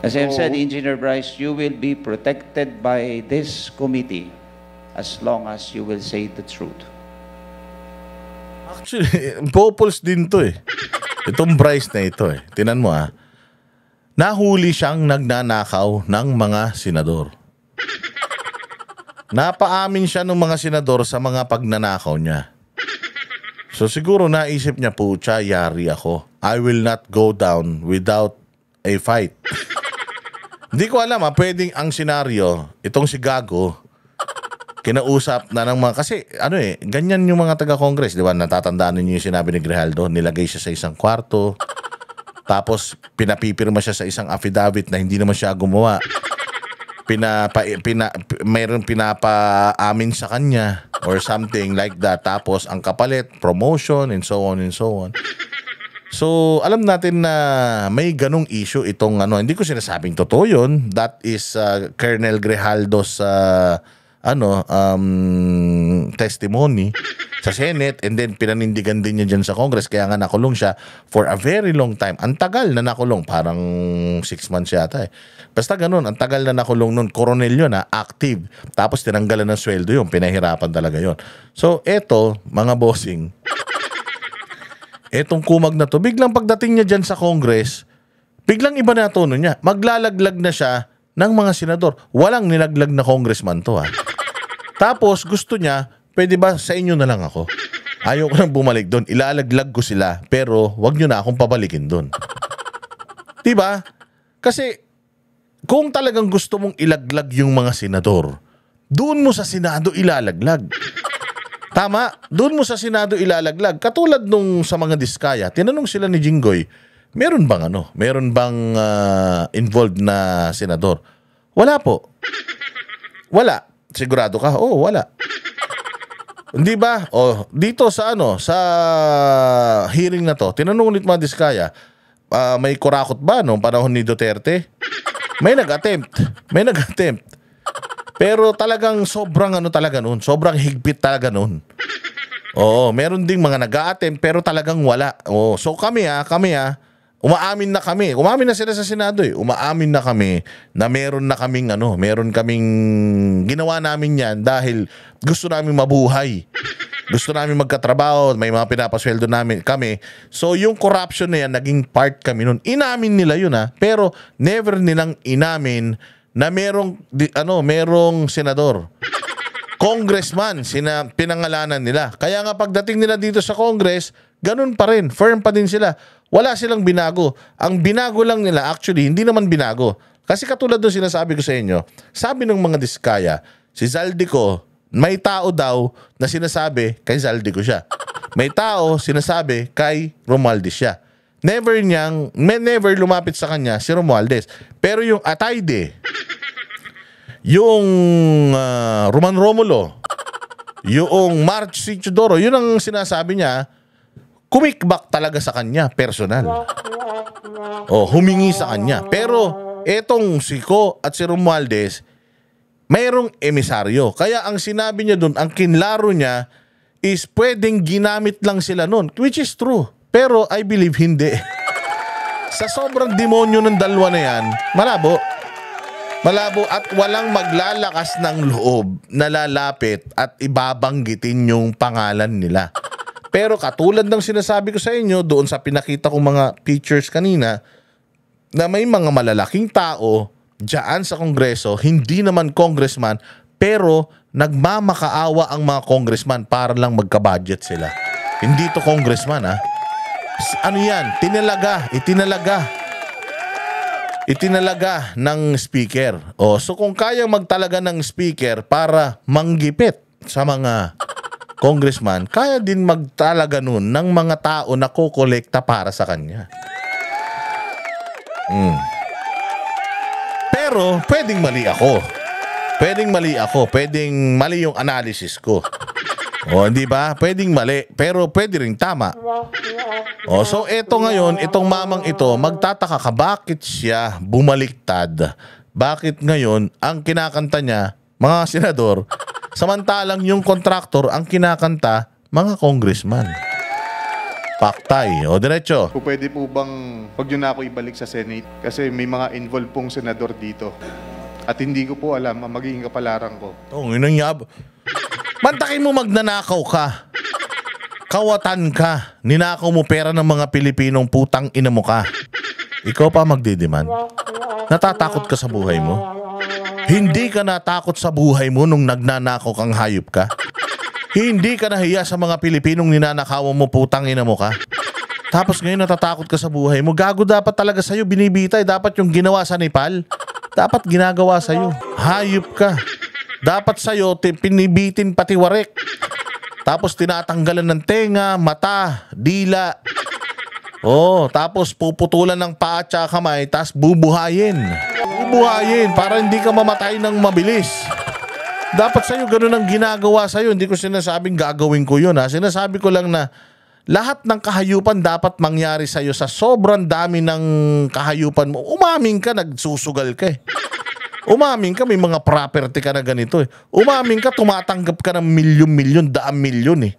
Speaker 6: As I've said, Engineer Bryce, you will be protected by this committee as long as you will say the truth.
Speaker 2: Actually, Popols din to eh. Itong Bryce na ito eh. Tinan mo nahuli siyang nagnanakaw ng mga senador. Napaamin siya ng mga senador sa mga pagnanakaw niya. So siguro naisip niya, putya, yari ako. I will not go down without a fight. Hindi ko alam pwedeng ang senaryo, itong si Gago, kinausap na ng mga, kasi ganyan yung mga taga-Congress, di ba? Natatandaan niyo yung sinabi ni Grijaldo, nilagay siya sa isang kwarto, tapos pinapipirma siya sa isang affidavit na hindi naman siya gumawa. Mayroon pinapaamin sa kanya or something like that. Tapos ang kapalit, promotion and so on and so on. So, alam natin na may ganong issue itong hindi ko sinasabing totoo yun. That is Colonel Grijaldo's testimony sa Senate, and then pinanindigan din niya dyan sa Congress, kaya nga nakulong siya for a very long time. Ang tagal na nakulong, parang 6 months yata eh. Basta ganun, ang tagal na nakulong nun. Coronel yun active. Tapos tinanggalan ng sweldo yun, pinahirapan talaga yun. So eto, mga bossing, Etong kumag na to, biglang pagdating niya dyan sa Congress, biglang iba na tono niya. Maglalaglag na siya ng mga senador. Walang nilaglag na congressman to, ha. Tapos gusto niya, pwede ba sa inyo na lang ako? Ayaw ko nang bumalik doon. Ilalaglag ko sila, pero wag nyo na akong pabalikin doon. Diba? Kasi kung talagang gusto mong ilaglag yung mga senador, doon mo sa Senado ilalaglag. Tama, doon mo sa Senado ilalaglag. Katulad nung sa mga Diskaya, tinanong sila ni Jinggoy, meron bang involved na senador? Wala po. Wala. Sigurado ka? Oo, wala. Hindi ba? Dito sa sa hearing na to, tinanong ulit mga Diskaya, may kurakot ba nung panahon ni Duterte? May nag-attempt. Pero talagang sobrang talaga noon. Sobrang higpit talaga noon. Oo, meron ding mga nag-a-attempt pero talagang wala. So kami umaamin na kami. Umamin na sila sa Senado eh. Umaamin na kami na meron kaming ginawa namin yan dahil gusto namin mabuhay. Gusto namin magkatrabaho, may mga pinapasweldo namin kami. So yung corruption na yan, naging part kami nun. Inamin nila yun pero never nilang inamin na merong senador. Congressman, pinangalanan nila. Kaya nga pagdating nila dito sa Congress, ganun pa rin, firm pa din sila. Wala silang binago. Ang binago lang nila, actually, hindi naman binago. Kasi katulad nung sinasabi ko sa inyo, sabi ng mga Diskaya, si Zaldico, may tao daw na sinasabi kay Zaldico siya. May tao sinasabi kay Romualdez siya. Never lumapit sa kanya si Romualdez. Pero yung Atayde, yung Roman Romulo, yung March Sichudoro, yun ang sinasabi niya, kumikbak talaga sa kanya, personal. Humingi sa kanya. Pero etong si Ko at si Romualdez, mayroong emisaryo. Kaya ang sinabi niya doon, ang kinlaro niya is pwedeng ginamit lang sila noon, which is true. Pero I believe hindi. Sa sobrang demonyo ng dalawa na yan, malabo at walang maglalakas ng loob na lalapit at ibabanggitin yung pangalan nila. Pero katulad ng sinasabi ko sa inyo doon sa pinakita kong mga pictures kanina, na may mga malalaking tao dyan sa Kongreso, hindi naman congressman, pero nagmamakaawa ang mga congressman para lang magka-budget sila. Hindi to congressman Ano yan? Itinalaga ng speaker. So kung kaya magtalaga ng speaker para manggipit sa mga congressman, kaya din magtalaga nun ng mga tao na kokolekta para sa kanya. Pero pwedeng mali ako. Pwedeng mali yung analysis ko. Hindi ba? Pwedeng mali, pero pwede ring tama. So eto ngayon, itong mamang ito, magtataka ka bakit siya bumaliktad. Bakit ngayon ang kinakanta niya, mga senador, samantalang yung kontraktor ang kinakanta, mga congressman. Paktay. Diretso.
Speaker 5: Pwede po bang wag nyo na ako ibalik sa Senate? Kasi may mga involved pong senador dito. At hindi ko po alam ang magiging kapalaran ko.
Speaker 2: Mantakin mo magnanakaw ka. Kawatan ka. Ninakaw mo pera ng mga Pilipinong putang ina mo ka. Ikaw pa magdidiman. Natatakot ka sa buhay mo? Hindi ka natakot sa buhay mo nung nagnanakaw kang hayop ka? Hindi ka nahiya sa mga Pilipinong ninanakawan mo putang ina mo ka? Tapos ngayon natatakot ka sa buhay mo? Gago, dapat talaga sa'yo binibitay. Dapat yung ginawa sa Nepal, dapat ginagawa sa'yo. Hayop ka. Dapat sa'yo, pinibitin pati warek. Tapos tinatanggalan ng tenga, mata, dila. Tapos puputulan ng paa at kamay, tapos bubuhayin. Para hindi ka mamatay ng mabilis. Dapat sa'yo, ganun ang ginagawa sa'yo. Hindi ko sinasabing gagawin ko yun. Sinasabi ko lang na lahat ng kahayupan dapat mangyari sa'yo sa sobrang dami ng kahayupan mo. Umaming ka, nagsusugal ka Umaming ka, may mga property ka na ganito Umaming ka, tumatanggap ka ng milyon-milyon, daan-milyon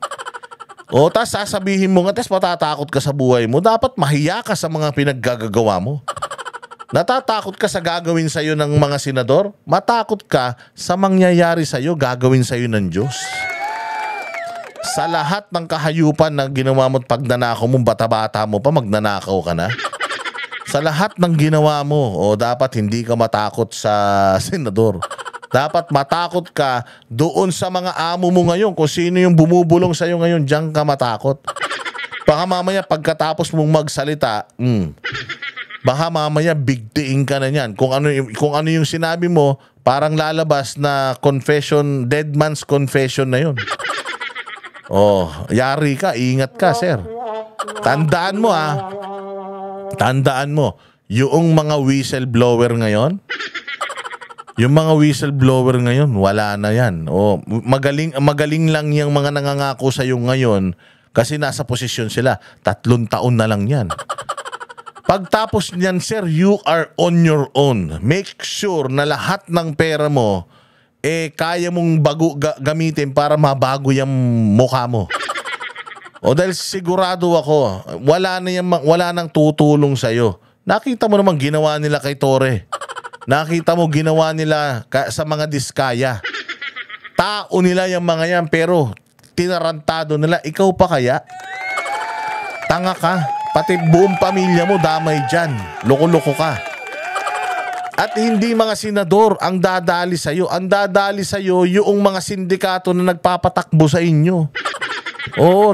Speaker 2: tapos sasabihin mo nga, tapos matatakot ka sa buhay mo. Dapat mahiya ka sa mga pinaggagawa mo. Natatakot ka sa gagawin sa'yo ng mga senador? Matakot ka sa mangyayari sa'yo, gagawin sa'yo ng Diyos. Sa lahat ng kahayupan na ginawa mo at pagnanakaw mo, bata-bata mo pa, magnanakaw ka na. Sa lahat ng ginawa mo, dapat hindi ka matakot sa senador. Dapat matakot ka doon sa mga amo mo ngayon. Kung sino yung bumubulong sa'yo ngayon, diyan ka matakot. Baka mamaya pagkatapos mong magsalita, baka mamaya bigtiin ka na niyan. Kung ano yung sinabi mo, parang lalabas na confession, dead man's confession na yun. Yari ka, ingat ka, sir. Tandaan mo, tandaan mo, yung mga whistleblower ngayon, wala na yan. Magaling lang yung mga nangangako sa iyo ngayon kasi nasa posisyon sila. 3 taon na lang yan. Pagtapos niyan, sir, you are on your own. Make sure na lahat ng pera mo kaya mong gamitin para mabago yung mukha mo. Dahil sigurado ako, wala nang tutulong sa'yo. Nakita mo naman ginawa nila kay Torre. Nakita mo ginawa nila sa mga diskaya. Tao nila yung mga yan, pero tinarantado nila. Ikaw pa kaya? Tanga ka. Pati buong pamilya mo damay dyan. Loko-loko ka. At hindi mga senador ang dadali sa'yo. Ang dadali sa'yo yung mga sindikato na nagpapatakbo sa inyo.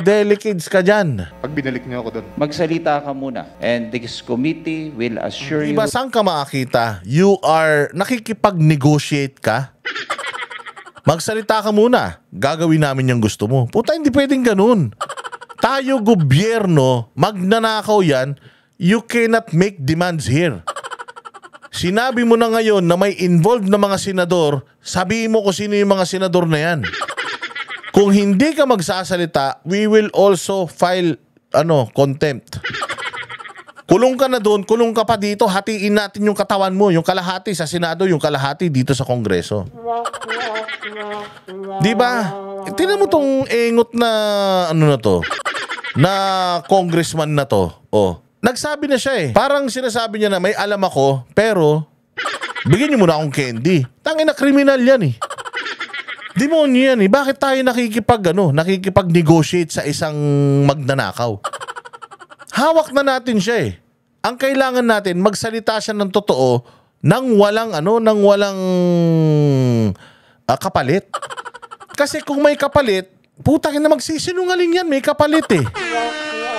Speaker 2: Delicates ka dyan.
Speaker 5: Pag binalik niyo ako doon.
Speaker 6: Magsalita ka muna. And this committee will assure you...
Speaker 2: Diba saan ka makakita? Nakikipag-negotiate ka? Magsalita ka muna. Gagawin namin yung gusto mo. Puta, hindi pwedeng ganun. Tayo, gobyerno, magnanakaw yan, you cannot make demands here. Sinabi mo na ngayon na may involved na mga senador, sabihin mo kung sino yung mga senador na yan. Kung hindi ka magsasalita, we will also file contempt. Kulong ka na doon, kulong ka pa dito, hatiin natin yung katawan mo, yung kalahati sa Senado, yung kalahati dito sa Kongreso. Di ba? Tingnan mo tong engot na na congressman na to. Nagsabi na siya Parang sinasabi niya na may alam ako, pero bigyan niyo muna akong candy. Tangina, kriminal yan Demonyo yan Bakit tayo nakikipag-negotiate sa isang magnanakaw? Hawak na natin siya Ang kailangan natin, magsalita siya ng totoo nang walang kapalit. Kasi kung may kapalit, putang ina, magsisinungaling yan, may kapalit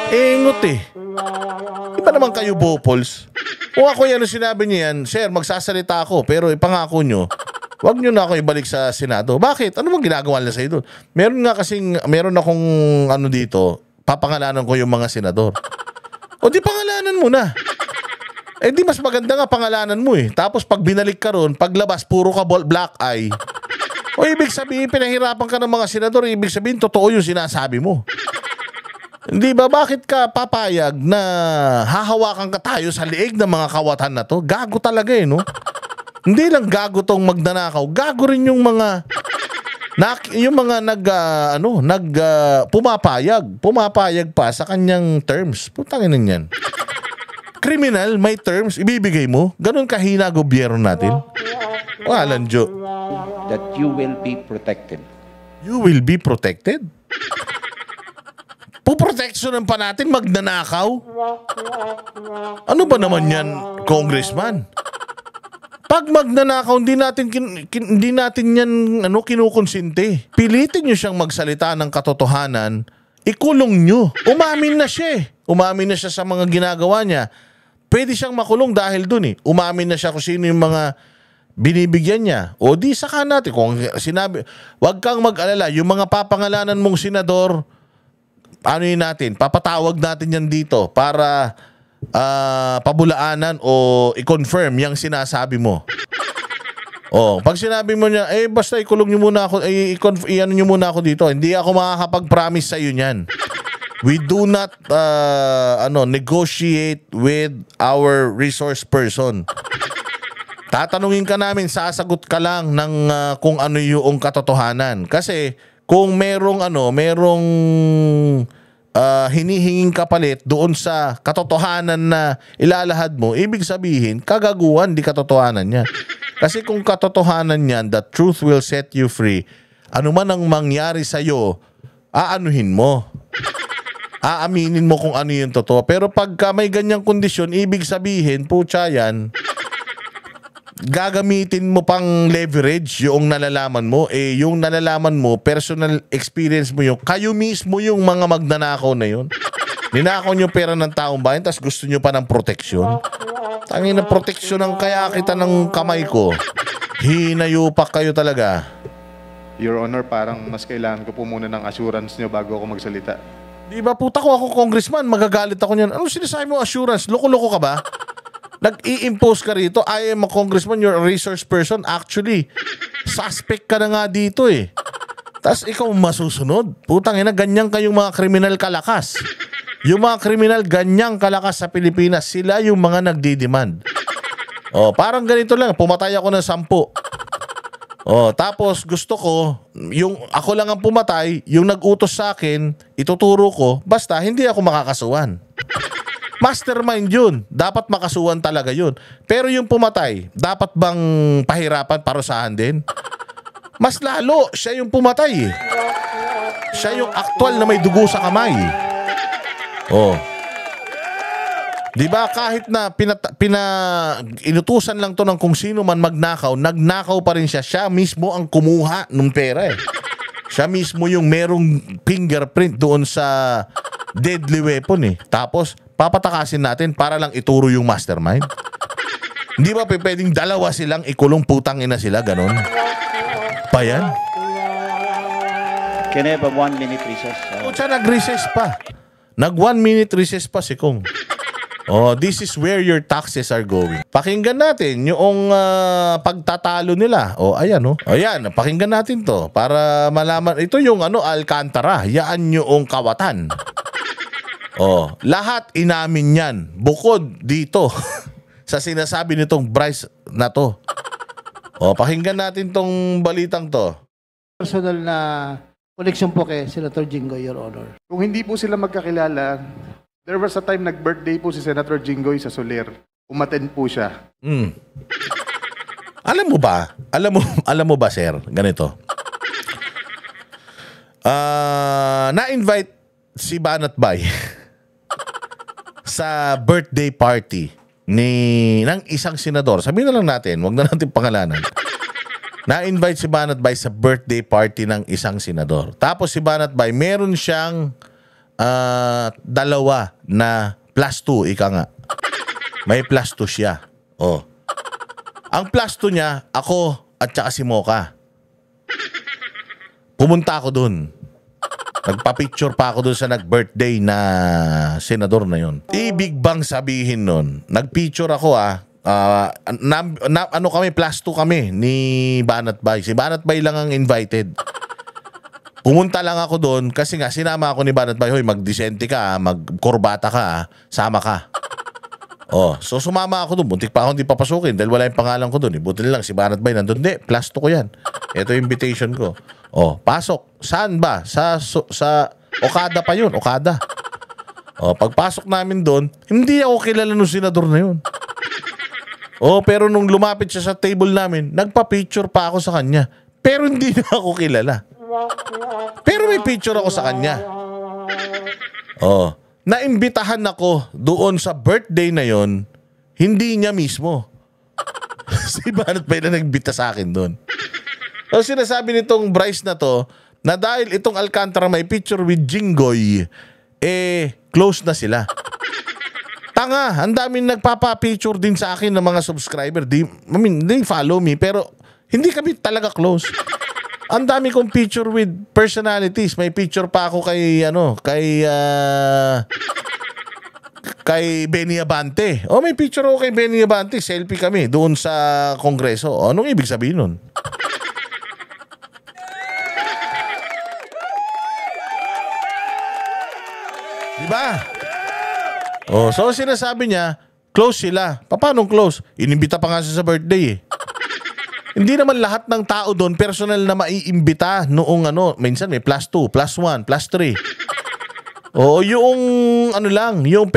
Speaker 2: Engot Iba naman kayo, Bopols. Kung ako yan, sinabi niya yan, sir, magsasalita ako, pero ipangako nyo, wag nyo na ako ibalik sa Senado. Bakit? Ano bang ginagawa nila sa doon? Meron akong dito, papangalanan ko yung mga senador. Di pangalanan mo na. Di mas maganda nga pangalanan mo Tapos pag binalik ka ron, paglabas, puro ka black eye. Ibig sabihin, pinahirapan ka ng mga senador, ibig sabihin, totoo yung sinasabi mo. Hindi ba? Bakit ka papayag na hahawakan ka tayo sa liig ng mga kawatan na to? Gago talaga no? Hindi lang gago tong magnanakaw, gago rin yung mga pumapayag pa sa kanyang terms. Putangin na yan. Criminal, may terms, ibibigay mo. Ganun kahina gobyerno natin. Walang joke.
Speaker 6: That you will be protected.
Speaker 2: You will be protected? Puproteksyonan pa natin magnanakaw? Ano ba naman yan, congressman? Pag magnanakaw, hindi natin yan kinukonsinte. Pilitin nyo siyang magsalita ng katotohanan, ikulong nyo. Umamin na siya Umamin na siya sa mga ginagawa niya. Pwede siyang makulong dahil dun Umamin na siya kung sino yung mga binibigyan niya. Di saka natin. Kung sinabi, wag kang mag-alala. Yung mga papangalanan mong senador, papatawag natin yan dito para pabulaanan o i-confirm yung sinasabi mo. Pag sinabi mo niya, basta ikulong niyo muna ako, i-ano niyo muna ako dito. Hindi ako makakapag-promise sa iyo niyan. We do not negotiate with our resource person. Tatanungin ka namin, sasagot ka lang ng kung ano yung katotohanan. Kasi kung merong hinihinging kapalit doon sa katotohanan na ilalahad mo, ibig sabihin, kagaguhan, di katotohanan niya. Kasi kung katotohanan niyan, the truth will set you free. Ano man ang mangyari sa'yo, aanuhin mo. Aaminin mo kung ano yung totoo. Pero pagka may ganyang kondisyon, ibig sabihin, putya yan, gagamitin mo pang leverage yung nalalaman mo. Yung nalalaman mo, personal experience mo yung, kayo mismo yung mga magnanakaw na yun. Ninakaw nyo pera ng taong bayan, tapos gusto nyo pa ng proteksyon. Tangin na proteksyon ang kaya kita ng kamay ko. Hinayupak kayo talaga.
Speaker 5: Your Honor, parang mas kailangan ko po muna ng assurance nyo bago ako magsalita.
Speaker 2: Di ba puta ko ako congressman, magagalit ako niyan. Ano sinasabi mo assurance? Loko-loko ka ba? Nag-i-impose ka rito. I am a congressman, you're a resource person. Actually, suspect ka na nga dito eh. Tapos ikaw masusunod. Putang ina, ganyan kayong mga kriminal kalakas. Yung mga kriminal ganyang kalakas sa Pilipinas, sila yung mga nagdi-demand. Oh, parang ganito lang, pumatay ako ng 10. Oh, tapos gusto ko, yung ako lang ang pumatay, yung nag-utos sa akin, ituturo ko, basta hindi ako makakasuhan. Mastermind yun. Dapat makasuhan talaga yun. Pero yung pumatay, dapat bang pahirapan, parusahan din? Mas lalo, siya yung pumatay. Siya yung aktual na may dugo sa kamay. Oh. Di ba kahit na inutusan lang to ng kung sino man magnakaw, nagnakaw pa rin siya. Siya mismo ang kumuha ng pera eh. Siya mismo yung merong fingerprint doon sa deadly weapon eh. Tapos papatakasin natin para lang ituro yung mastermind. Hindi ba pwedeng dalawa silang ikulong, putang ina sila, ganon? Pa yan?
Speaker 6: Can I have a 1 minute recess?
Speaker 2: Siya nag-recess pa. Nag 1 minute recess pa si Kong. Oh, this is where your taxes are going. Pakinggan natin yung pagtatalo nila. Oh, ayan oh. Ayan, pakinggan natin to para malaman. Ito yung Alcantara. Yan yung kawatan. Oh, lahat inamin yan. Bukod dito sa sinasabi nitong Bryce na to. Oh, pakinggan natin tong balitang to.
Speaker 7: Personal na connection po kay Senator Jinggoy, Your Honor.
Speaker 5: Kung hindi po sila magkakilala, there was a time nag-birthday po si Senator Jinggoy sa Soler. Umattend po siya.
Speaker 2: Alam mo ba? Alam mo ba, sir? Ganito. Na-invite si Banat Bay sa birthday party ng isang senador. Sabihin na lang natin, wag na natin pangalanan. Na-invite si Banat Bay sa birthday party ng isang senador. Tapos si Banat Bay, meron siyang dalawa na +2, ika nga. May +2 siya. Oh. Ang +2 niya, ako at saka si Mocha. Pumunta ako dun. Nagpa-picture pa ako dun sa nag-birthday na senador na yon. Ibig bang sabihin nun, nag-picture ako kami, +2 kami ni Banat Bay. Si Banat Bay lang ang invited. Pumunta lang ako doon kasi nga sinama ako ni Banat Bay, hoy, magdisente ka, magkorbata ka, sama ka. Oh, so sumama ako doon. Buntik pa ako hindi papasukin dahil wala yung pangalan ko doon. Buti lang si Banat Bay nandun. Hindi, +2 ko yan. Ito yung invitation ko. Oh, pasok. Saan ba? Sa Okada pa yun, Okada. Oh, pagpasok namin doon, hindi ako kilala ng senador na yun. Oh, pero nung lumapit siya sa table namin, nagpa-picture pa ako sa kanya. Pero hindi na ako kilala. Pero may picture ako sa kanya. Oh, naimbitahan ako doon sa birthday na yon, hindi niya mismo. Si Banat Bay na nagbita sa akin doon. So sinasabi nitong Bryce na to, na dahil itong Alcantara may picture with Jinggoy, close na sila. Tanga, ang daming nagpapa-picture din sa akin ng mga subscriber. They follow me, pero hindi kami talaga close. Ang dami kong picture with personalities. May picture pa ako kay Benny Abante. Oh, may picture ako kay Benny Abante. Selfie kami doon sa Kongreso. Oh, anong ibig sabihin nun? Diba? Oh, so sinasabi niya, close sila. Paano close? Inimbita pa nga siya sa birthday eh. Hindi naman lahat ng tao doon personal na maiimbita noong minsan may +2, +1, +3. Oo, yung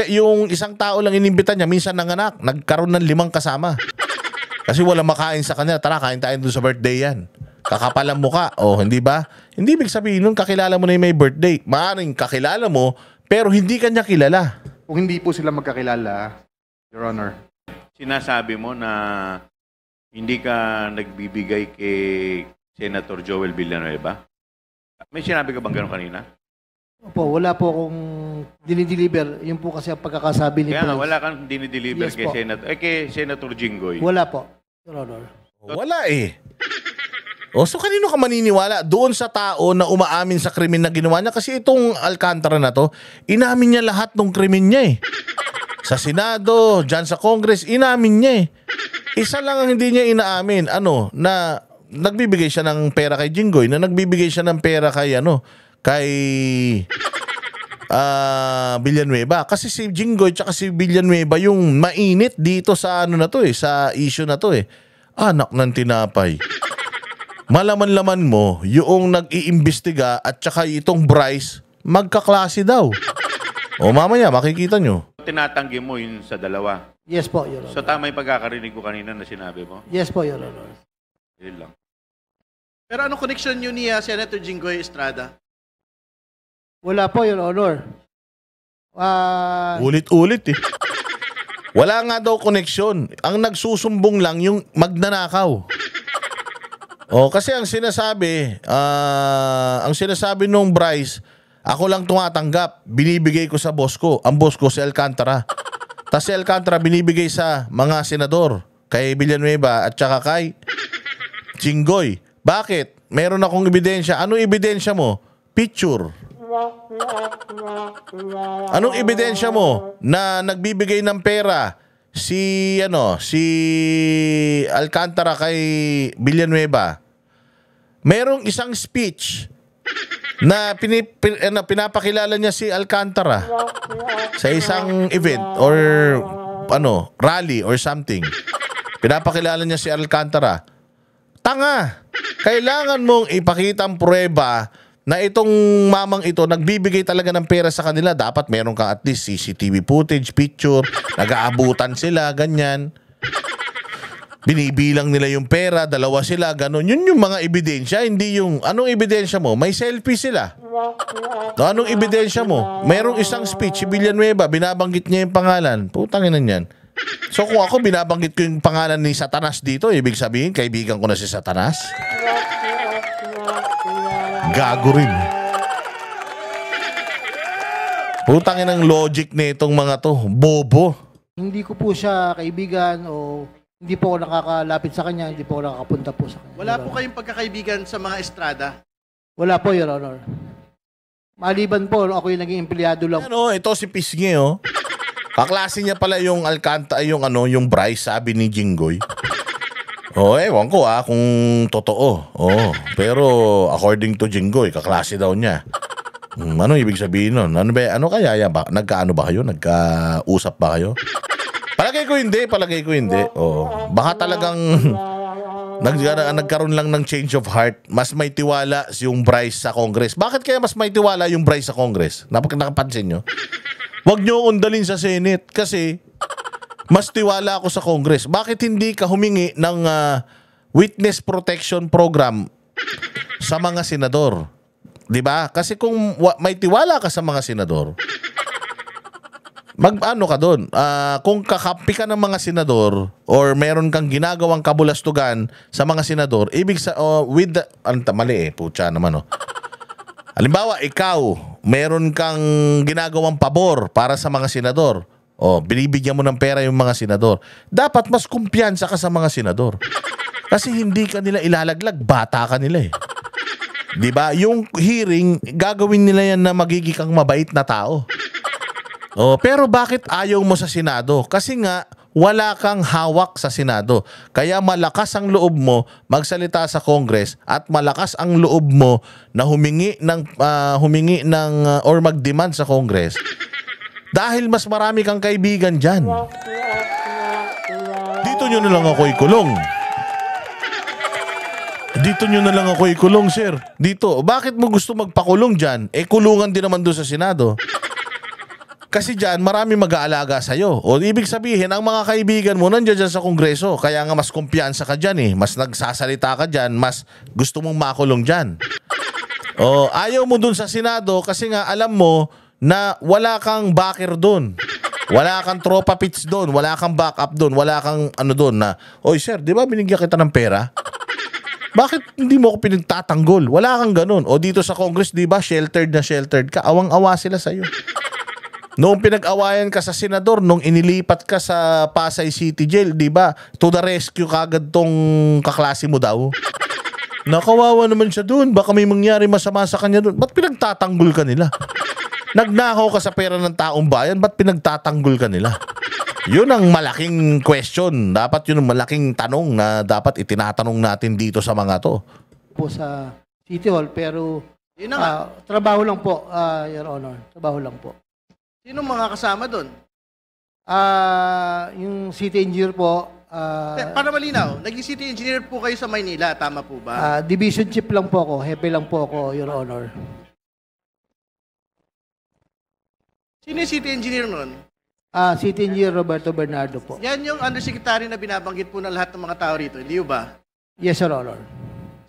Speaker 2: yung isang tao lang inimbita niya, minsan nanganak, nagkaroon ng 5 kasama. Kasi wala makain sa kanya, tara kain tayo doon sa birthday yan. Kakapal ang muka. O, hindi ba? Hindi ibig sabihin nun, kakilala mo na yung may birthday. Maaaring kakilala mo, pero hindi ka niya kilala.
Speaker 5: Kung hindi po sila magkakilala, Your Honor,
Speaker 8: Sinasabi mo na hindi ka nagbibigay kay Senator Joel Villanueva? May sinabi ka bang gano'n kanina?
Speaker 7: Opo, wala po akong dinideliver. Yun po kasi ang pagkakasabi ni
Speaker 8: Kaya nga,
Speaker 7: Police.
Speaker 8: wala kang dinideliver
Speaker 7: Yes
Speaker 8: kay
Speaker 7: po.
Speaker 8: Senator Jinggoy.
Speaker 7: Wala po, Your Honor.
Speaker 2: Wala eh. O, so kanino ka maniniwala? Doon sa tao na umaamin sa krimen na ginawa niya? Kasi itong Alcantara na to, inamin niya lahat ng krimen niya eh. Sa Senado, dyan sa Congress, inamin niya eh. Isa lang ang hindi niya inaamin, na nagbibigay siya ng pera kay Jinggoy, na nagbibigay siya ng pera kay Villanueva. Kasi si Jinggoy tsaka si Villanueva yung mainit dito sa sa issue na to eh. Anak ng tinapay. Malaman-laman mo, yung nag-iimbestiga at tsaka itong Bryce, magkaklase daw. O mamaya, makikita nyo.
Speaker 8: Tinatanggi mo yun sa dalawa.
Speaker 7: Yes po, Your Honor.
Speaker 8: So tama yung pagkakarinig ko kanina na sinabi mo?
Speaker 7: Yes po, Your Honor.
Speaker 8: Yun lang.
Speaker 9: Pero anong connection nyo ni Senator Jinggoy Estrada?
Speaker 7: Wala po, Your Honor.
Speaker 2: Ulit-ulit eh. Wala nga daw koneksyon. Ang nagsusumbong lang yung magnanakaw. Kasi ang sinasabi nung Bryce, ako lang tumatanggap, binibigay ko sa boss ko. Ang boss ko si Alcantara. Tapos si Alcantara binibigay sa mga senador, kay Villanueva at saka kay Jinggoy. Bakit? Meron akong ebidensya. Anong ebidensya mo? Picture. Anong ebidensya mo na nagbibigay ng pera si Alcantara kay Villanueva? Merong isang speech na pinapakilala niya si Alcantara sa isang event or rally or something. Pinapakilala niya si Alcantara. Tanga! Kailangan mong ipakita ang pruweba na itong mamang ito nagbibigay talaga ng pera sa kanila. Dapat meron kang at least CCTV footage, picture, nag-aabutan sila, ganyan. Binibilang nila yung pera, dalawa sila, ganun. Yun yung mga ebidensya, hindi yung... Anong ebidensya mo? May selfie sila. Anong ebidensya mo? Merong isang speech, si Villanueva, binabanggit niya yung pangalan. Putangin na yan. So kung ako binabanggit ko yung pangalan ni Satanas dito, ibig sabihin, kaibigan ko na si Satanas? Gago rin. Putangin ang logic na itong mga to. Bobo.
Speaker 7: Hindi ko po siya kaibigan o hindi po ako nakakalapit sa kanya, hindi po ako nakakapunta po sa kanya.
Speaker 9: Wala po kayong pagkakaibigan sa mga Estrada?
Speaker 7: Wala po, Your Honor. Maliban po, ako yung naging empleyado lang.
Speaker 2: Ito si Pisngi, kaklase niya pala yung Alcantara, yung Bryce, sabi ni Jinggoy. Ewan ko kung totoo. Pero according to Jinggoy, kaklase daw niya. Ano ibig sabihin nun? Ano kaya yan ba? Nagkaano ba kayo? Nagkausap ba kayo? Palagay ko hindi. Baka talagang nagkaroon lang ng change of heart. Mas may tiwala yung Bryce sa Congress. Bakit kaya mas may tiwala yung Bryce sa Congress? Nakapansin nyo? Huwag nyo undalin sa Senate kasi mas tiwala ako sa Congress. Bakit hindi ka humingi ng witness protection program sa mga senador? Diba? Kasi kung may tiwala ka sa mga senador, mag-ano ka doon? Kung kakampi ka ng mga senador or meron kang ginagawang kabulastugan sa mga senador, ibig sa with the mali putya naman Halimbawa, ikaw, meron kang ginagawang pabor para sa mga senador. Binibigyan mo ng pera yung mga senador. Dapat mas kumpiyansa ka sa mga senador. Kasi hindi ka nila ilalaglag, bata ka nila eh. 'Di ba? Yung hearing, gagawin nila yan na magiging kang mabait na tao. Pero bakit ayaw mo sa Senado? Kasi nga, wala kang hawak sa Senado. Kaya malakas ang loob mo magsalita sa Congress at malakas ang loob mo na humingi ng or mag-demand sa Congress. Dahil mas marami kang kaibigan dyan. Dito nyo na lang ako ikulong. Sir. Dito. Bakit mo gusto magpakulong dyan? Kulungan din naman doon sa Senado. Kasi dyan, marami mag-aalaga sa'yo. O ibig sabihin, ang mga kaibigan mo nandiyan dyan sa Kongreso. Kaya nga mas kumpiyansa ka dyan eh. Mas nagsasalita ka dyan, mas gusto mong makulong dyan. O ayaw mo dun sa Senado kasi nga alam mo na wala kang backer dun. Wala kang tropa pits dun. Wala kang backup dun. Wala kang ano dun na, oy sir, di ba binigyan kita ng pera? Bakit hindi mo ako pinagtatanggol? Wala kang ganun. O dito sa Congress, di ba, sheltered na sheltered ka. Awang-awa sila sa'yo. Noong pinag-awayan ka sa senador, nung inilipat ka sa Pasay City Jail, di ba, to the rescue kagad tong kaklase mo daw. Nakawawa naman siya doon. Baka may mangyari masama sa kanya doon. Ba't pinagtatanggol ka nila? Nagnakaw ka sa pera ng taong bayan, ba't pinagtatanggol ka nila? Yun ang malaking question. Dapat yun ang malaking tanong na dapat itinatanong natin dito sa mga to.
Speaker 7: Po sa City Hall, pero
Speaker 9: Yun na nga.
Speaker 7: trabaho lang po, Your Honor. Trabaho lang po.
Speaker 9: Sino mga kasama doon?
Speaker 7: Yung city engineer po,
Speaker 9: Para malinaw, naging city engineer po kayo sa Maynila, tama po ba?
Speaker 7: division chief lang po ako, hepe lang po ako, Your Honor.
Speaker 9: Sino yung city engineer nun?
Speaker 7: City engineer Roberto Bernardo po.
Speaker 9: Yan yung undersecretary na binabanggit po ng lahat ng mga tao rito, hindi ba?
Speaker 7: Yes, Your Honor.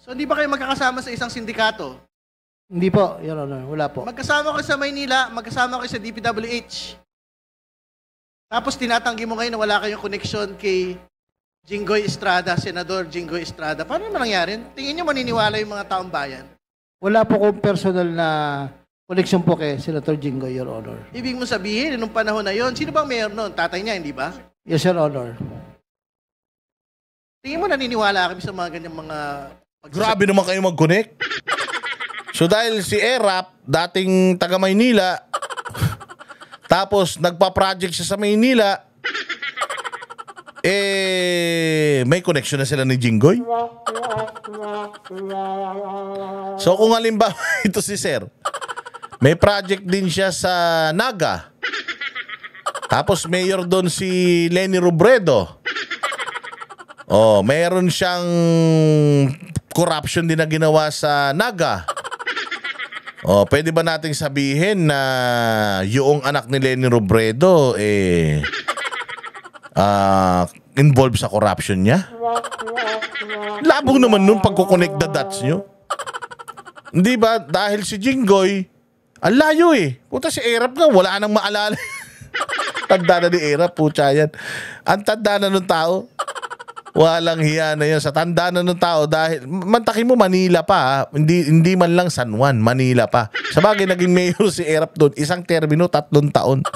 Speaker 9: So hindi ba kayo magkakasama sa isang sindikato?
Speaker 7: Hindi po, Your Honor. Wala po.
Speaker 9: Magkasama kayo sa Maynila, magkasama kayo sa DPWH. Tapos tinatanggi mo ngayon na wala kayong connection kay Jinggoy Estrada, Senador Jinggoy Estrada. Paano naman nangyari? Tingin nyo maniniwala yung mga taong bayan?
Speaker 7: Wala po kong personal na connection po kay Senator Jinggoy, Your Honor.
Speaker 9: Ibig mo sabihin, nung panahon na yon, sino bang mayor noon? Tatay niya, hindi ba?
Speaker 7: Yes, Your Honor.
Speaker 9: Tingin mo naniniwala kami sa mga ganyang mga...
Speaker 2: Grabe naman kayo mag-connect. So dahil si Erap, dating taga Maynila, tapos nagpa-project siya sa Maynila, may connection na sila ni Jinggoy. So kung halimbawa ito si Sir, may project din siya sa Naga. Tapos mayor doon si Leni Robredo. Oh, mayroon siyang corruption din na ginawa sa Naga. Oh, pwede ba nating sabihin na yung anak ni Leni Robredo involved sa corruption niya? Labong naman nun pagkukonect the dots nyo. Hindi ba? Dahil si Jinggoy, ang layo eh. Puta si Erap nga, wala nang maalala. Tanda na ni Erap, putya yan. Ang tanda na nung tao. Walang hiya na yan sa tanda na ng tao dahil mantakin mo Manila pa ha? Hindi man lang San Juan, Manila pa. Sabagay naging mayor si Erap doon, isang termino 3 taon.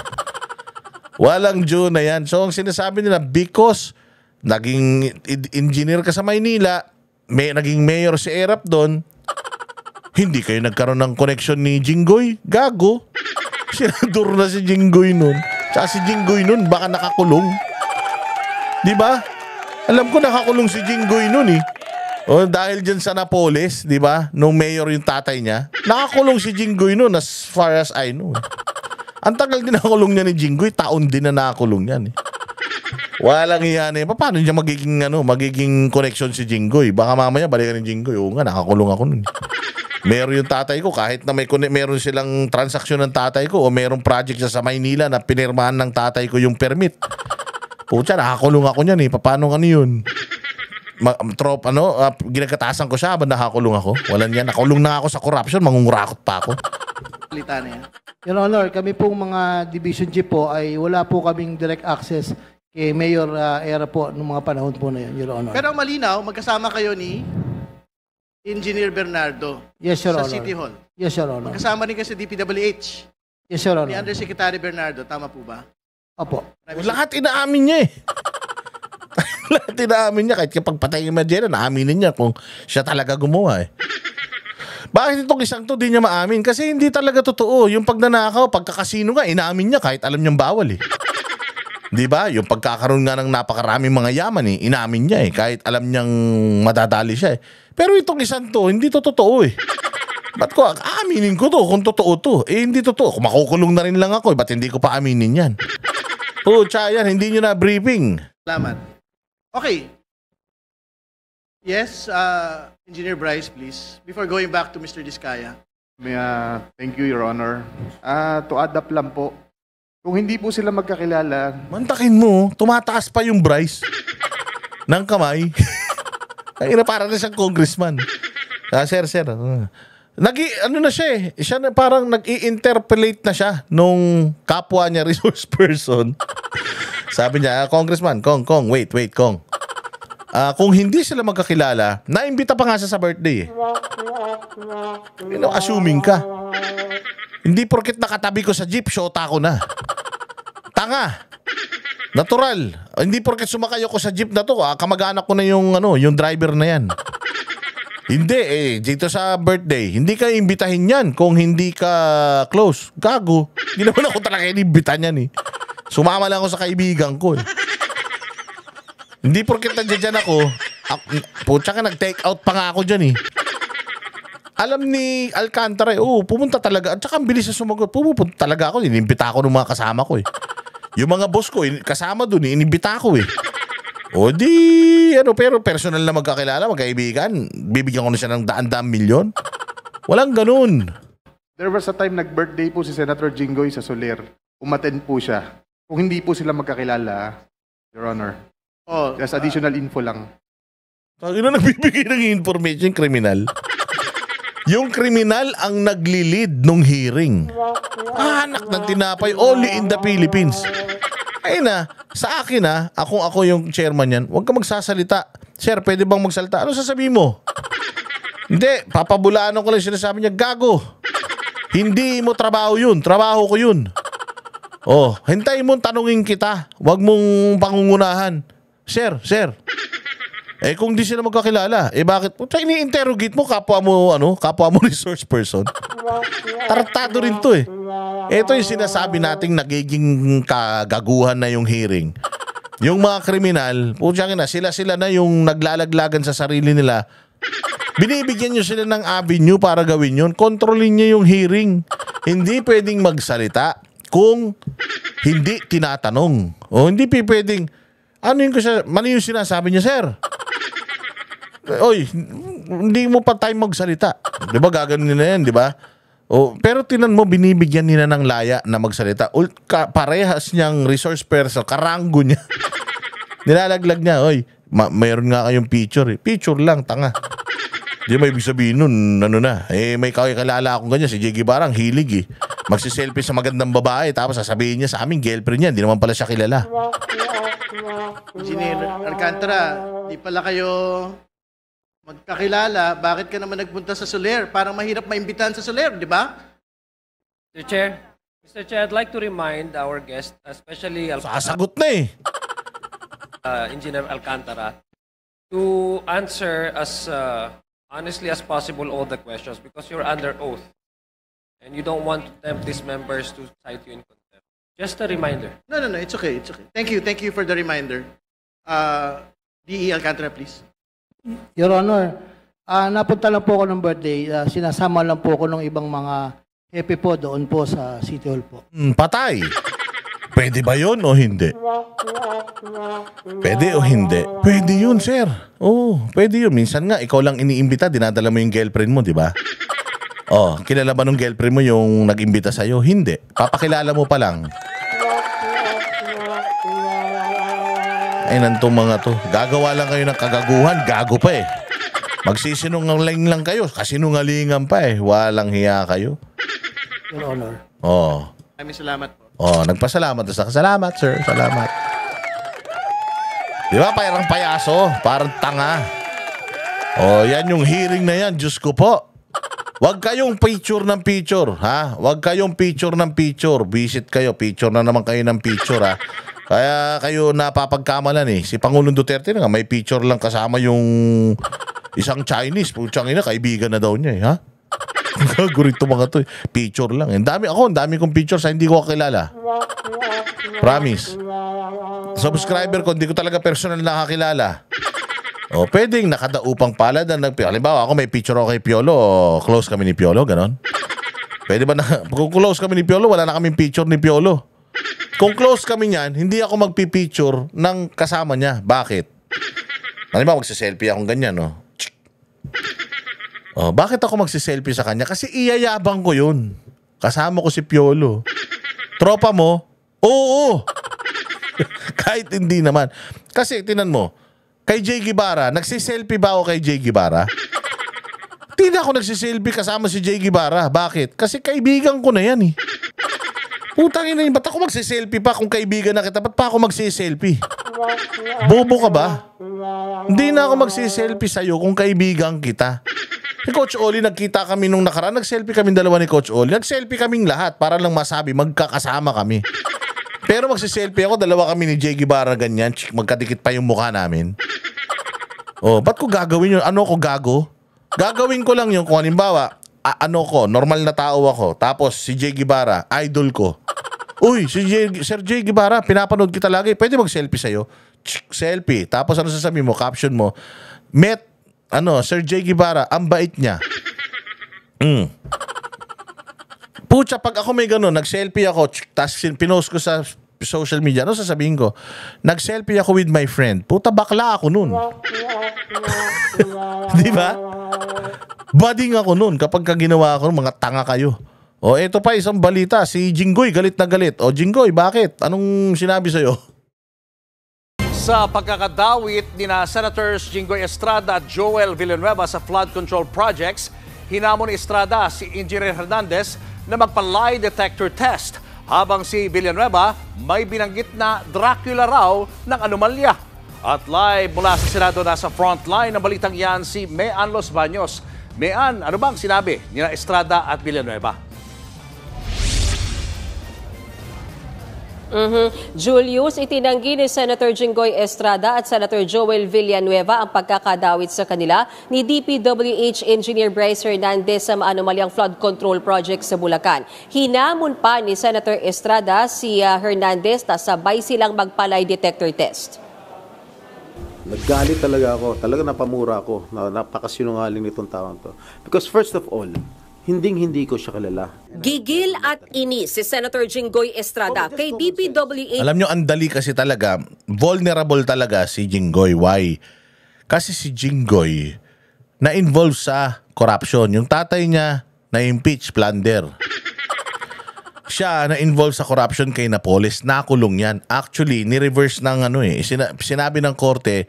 Speaker 2: Walang Diyo na yan. So ang sinasabi nila, because naging engineer ka sa Maynila, naging mayor si Erap doon, hindi kayo nagkaroon ng connection ni Jinggoy. Gago. Senador na si Jinggoy noon. Tsaka si Jinggoy noon baka nakakulong. Di ba? Alam ko nakakulong si Jinggoy noon eh. O dahil dyan sa Napoles, di ba? Nung mayor yung tatay niya, nakakulong si Jinggoy noon as far as I know. Ang tagal din nakakulong niya ni Jinggoy, taon din na nakakulong yan eh. Walang iyan eh. Paano niya magiging connection si Jinggoy? Baka mamaya balikan ni Jinggoy. Oo nga, nakakulong ako noon. Meron yung tatay ko, kahit na meron silang transaksyon ng tatay ko o merong project sa Maynila na pinirmahan ng tatay ko yung permit. Pucha, nakakulong ako niyan eh. Paano yun? Ginagkatasan ko siya habang nakakulong ako. Walang yan. Nakulong na ako sa corruption, mangungurakot pa ako.
Speaker 9: Salita na yan.
Speaker 7: Your Honor, kami pong mga division chief po ay wala po kaming direct access kay Mayor Era po noong mga panahon po na yun, Your Honor.
Speaker 9: Pero ang malinaw, magkasama kayo ni Engineer Bernardo
Speaker 7: Yes, Your
Speaker 9: sa
Speaker 7: Honor.
Speaker 9: City Hall.
Speaker 7: Yes, Your Honor.
Speaker 9: Magkasama rin kayo sa DPWH
Speaker 7: Yes, Your
Speaker 9: ni
Speaker 7: Honor.
Speaker 9: Undersecretary Bernardo. Tama po ba?
Speaker 7: Opo.
Speaker 2: Lahat inaamin niya eh. Lahat inaamin niya. Kahit kapag patayin mo dyan, naaminin niya kung siya talaga gumawa eh. Bakit itong isang to di niya maamin? Kasi hindi talaga totoo. Yung pagnanakaw, pagkakasino nga, inaamin niya kahit alam niyang bawal eh. Di ba? Yung pagkakaroon nga ng napakaraming mga yaman eh, inaamin niya eh. Kahit alam niyang madadali siya eh. Pero itong isang to, hindi to totoo eh. Ba't ko, aaminin ko to kung totoo to? Eh, hindi totoo. Kung makukulong na rin lang ako, ba't hindi ko pa aminin yan? Pucha yan, hindi nyo na briefing.
Speaker 9: Salamat. Okay. Yes, Engineer Bryce, please. Before going back to Mr. Diskaya.
Speaker 5: Thank you, Your Honor. To add up lang po, Kung hindi po sila magkakilala,
Speaker 2: Mantakin mo, tumataas pa yung Bryce ng kamay. Ay, para na siyang congressman. Sir. Ano na siya eh. Siya na parang nag-i-interpolate na siya nung kapwa niya resource person. Sabi niya, Congressman, Kong, wait, Kong. Kung hindi sila magkakilala, naimbita pa nga siya sa birthday eh. Assuming ka. Hindi porket nakatabi ko sa jeep, shota ko na. Tanga. Natural. Hindi porket sumakay ako sa jeep na to, kamag-anak ko na yung driver na yan. Hindi dito sa birthday, hindi ka imbitahin yan kung hindi ka close. Gago. Hindi naman ako talaga inimbitan yan eh. Sumama lang ako sa kaibigan ko eh. Hindi porket nandiyan ako, putya ka nag-take out pa nga ako dyan eh. Alam ni Alcantara pumunta talaga. At saka ang bilis na sumagot. Pumunta talaga ako. Inimbita ako ng mga kasama ko eh. Yung mga boss ko, kasama dun, inimbita ko eh. O di, pero personal na magkakilala, magkaibigan, bibigyan ko na siya ng daan-daang milyon. Walang ganun.
Speaker 5: there was a time nag-birthday po si Senator Jinggoy sa Soler. Umattend po siya. Kung hindi po sila magkakilala, Your Honor.
Speaker 9: Oh,
Speaker 5: Just additional info lang.
Speaker 2: Ino nagbibigay ng information, kriminal. Yung kriminal ang nagli-lead nung hearing. Anak ng tinapay, only in the Philippines. Ay na, sa akin ako yung chairman yan, huwag ka magsasalita. Sir, pwede bang magsalita? Ano sasabihin mo? Hindi, papabulaanan ko lang sinasabi niya, gago. Hindi mo trabaho yun, trabaho ko yun. Oh, hintayin mo tanungin kita, huwag mong pangungunahan. Sir. Kung di sila magkakilala, bakit? Ini-interrogate mo kapwa mo resource person. Tartado rin to eh. Ito yung sinasabi nating nagiging kagaguhan na yung hearing. Yung mga kriminal, sila na yung naglalaglagan sa sarili nila. Binibigyan nyo sila ng avenue para gawin yun. Kontrolin nyo yung hearing. Hindi pwedeng magsalita kung hindi tinatanong. O hindi pwedeng, mali yung sinasabi niya, sir. Oy, hindi mo pa tayo magsalita. Di ba gaganon nila yan, di ba? Pero tinan mo, binibigyan nila ng laya na magsalita. Parehas niyang resource person, karanggo niya. Nilalaglag niya, oy, mayroon nga kayong picture eh. Picture lang, tanga. Di ba ibig sabihin nun, may kakilala akong ganyan, si Jiggy Barang, hilig eh. Magsiselfie sa magandang babae, tapos sasabihin niya sa aming girlfriend niya, hindi naman pala siya kilala.
Speaker 9: Engineer Alcantara, di pala kayo magkakilala, bakit ka naman nagpunta sa Soler? Parang mahirap maimbitahan sa Soler, di ba?
Speaker 10: Mr. Chair, I'd like to remind our guest, especially
Speaker 2: Sasagot na eh.
Speaker 10: Engineer Alcantara, to answer as honestly as possible all the questions because you're under oath and you don't want to tempt these members to cite you in contempt. Just a reminder.
Speaker 9: No, it's okay. Thank you for the reminder. DE Alcantara, please.
Speaker 7: Your Honor, napunta lang po ako ng birthday. Sinasama lang po ako ng ibang mga hepe po doon po sa City Hall po.
Speaker 2: Patay. Pwede ba yun o hindi? Pwede o hindi? Pwede yun, sir. Pwede yun. Minsan nga, ikaw lang iniimbita, dinadala mo yung girlfriend mo, di ba? Kilala ba nung girlfriend mo yung nag-imbita sa'yo? Hindi. Papakilala mo pa lang. Ay, nantong mga to. Gagawa lang kayo ng kagaguhan, gago pa eh. Magsisinungaling lang kayo, kasinungalingan pa eh. Walang hiya kayo.
Speaker 7: Your Honor.
Speaker 9: Maraming salamat po.
Speaker 2: Nagpasalamat. Salamat, sir. Salamat. Di ba, parang payaso? Parang tanga. Yan yung hearing na yan. Diyos ko po. Huwag kayong picture ng picture, ha? Huwag kayong picture ng picture. Visit kayo. Picture na naman kayo ng picture, ha? Kaya kayo napapagkamalan eh. Si Pangulong Duterte na nga, may picture lang kasama yung isang Chinese. Putsang ina, kaibigan na daw niya eh, ha? Gagurito mga to eh. Picture lang. Ang dami kong picture sa hindi ko kakilala. Promise. Subscriber ko, hindi ko talaga personal nakakilala. Pwedeng nakadaupang palad. Halimbawa, ako may picture ako kay Piolo. Close kami ni Piolo, ganon. Pwede ba kung close kami ni Piolo, wala na kaming picture ni Piolo. Kung close kami niyan, hindi ako magpipicture ng kasama niya. Bakit? Halimbawa, magsiselfie akong ganyan, no? Bakit ako magsiselfie sa kanya? Kasi iyayabang ko yun. Kasama ko si Piolo. Tropa mo, Oo. Kahit hindi naman. Kasi tinan mo, kay Jay Guevara, nagsiselfie ba ako kay Jay Guevara? Hindi na ako nagsiselfie kasama si Jay Guevara. Bakit? Kasi kaibigan ko na yan eh. Putang ina yun, ba't ako magsiselfie pa kung kaibigan na kita? Ba't pa ako magsiselfie? Bobo ka ba? Hindi na ako magsiselfie sa'yo kung kaibigan kita. Si Coach Oli, nagkita kami nung nakaraan. Nag-selfie kaming dalawa ni Coach Oli. Nag-selfie kaming lahat para lang masabi, magkakasama kami. Pero magsiselfie ako, dalawa kami ni Jay Guevara ganyan. Magkadikit pa yung mukha namin. Oh, ba't ko gagawin yun? Ano ko gago? Gagawin ko lang yun kung halimbawa, normal na tao ako. Tapos si Jay Guevara, idol ko. Uy, Sir Jay Guevara, pinapanood kita lagi. Pwede mag-selfie sa'yo? Selfie. Tapos ano sasabihin mo? Caption mo, met, Sir Jay Guevara, ang bait niya. Pucha, pag ako may ganun, nag-selfie ako, tapos pinost ko sa social media, ano sasabihin ko? Nag-selfie ako with my friend. Puta, bakla ako nun. Di ba? Bading ako nun kapag ginawa ako, mga tanga kayo. O, eto pa isang balita. Si Jinggoy, galit na galit. O, Jinggoy, bakit? Anong sinabi sa'yo?
Speaker 11: Sa pagkakadawit ni Senators Jinggoy Estrada at Joel Villanueva sa flood control projects, hinamon ni Estrada si Engineer Hernandez na magpa-lie detector test, habang si Villanueva may binanggit na Dracula raw ng anomalya. At live mula sa Senado, nasa frontline ng balitang yan si Mean Los Baños. Mean, ano bang sinabi ni Estrada at Villanueva?
Speaker 12: Julius, itinanggi ni Senator Jinggoy Estrada at Senator Joel Villanueva ang pagkakadawit sa kanila ni DPWH Engineer Bryce Hernandez sa maanomalyang flood control project sa Bulacan. Hinamon pa ni Senator Estrada si Hernandez na sabay silang magpa-lie detector test.
Speaker 13: Naggalit talaga ako. Talaga napamura ako. Napakasinungaling nitong taong to. Because first of all, hinding-hindi ko siya kilala.
Speaker 12: Gigil at inis si Senator Jinggoy Estrada kay DPWH.
Speaker 2: Alam nyo, ang dali kasi talaga, vulnerable talaga si Jinggoy. Why? Kasi si Jinggoy na-involve sa corruption. Yung tatay niya na-impeach, plunder. Siya na-involve sa corruption kay Napoles, nakulong yan. Actually, ni-reverse ng sinabi ng korte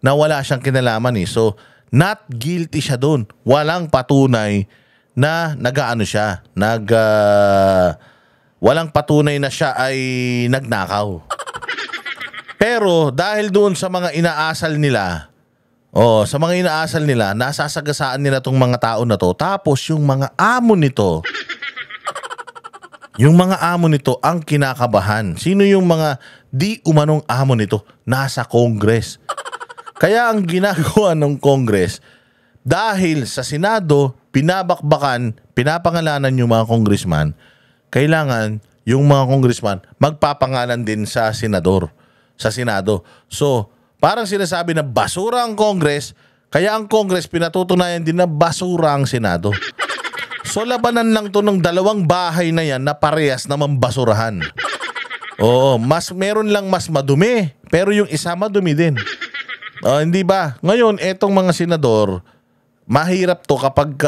Speaker 2: na wala siyang kinalaman eh. So, not guilty siya doon. Walang patunay na walang patunay na siya ay nagnakaw. Pero dahil doon sa mga inaasal nila, nasasagasaan nila tong mga tao na to. Tapos yung mga amo nito ang kinakabahan. Sino yung mga di umanong amo nito? Nasa Congress. Kaya ang ginagawa ng Congress, dahil sa Senado, pinabakbakan, pinapangalanan yung mga congressman, kailangan yung mga congressman magpapangalan din sa senador, sa Senado. So, parang sinasabi na basura ang Congress, kaya ang Congress pinatutunayan din na basura ang Senado. So, labanan lang to ng dalawang bahay na yan na parehas naman basurahan. Oo, meron lang mas madumi, pero yung isa madumi din. Hindi ba? Ngayon, etong mga senador, mahirap to kapag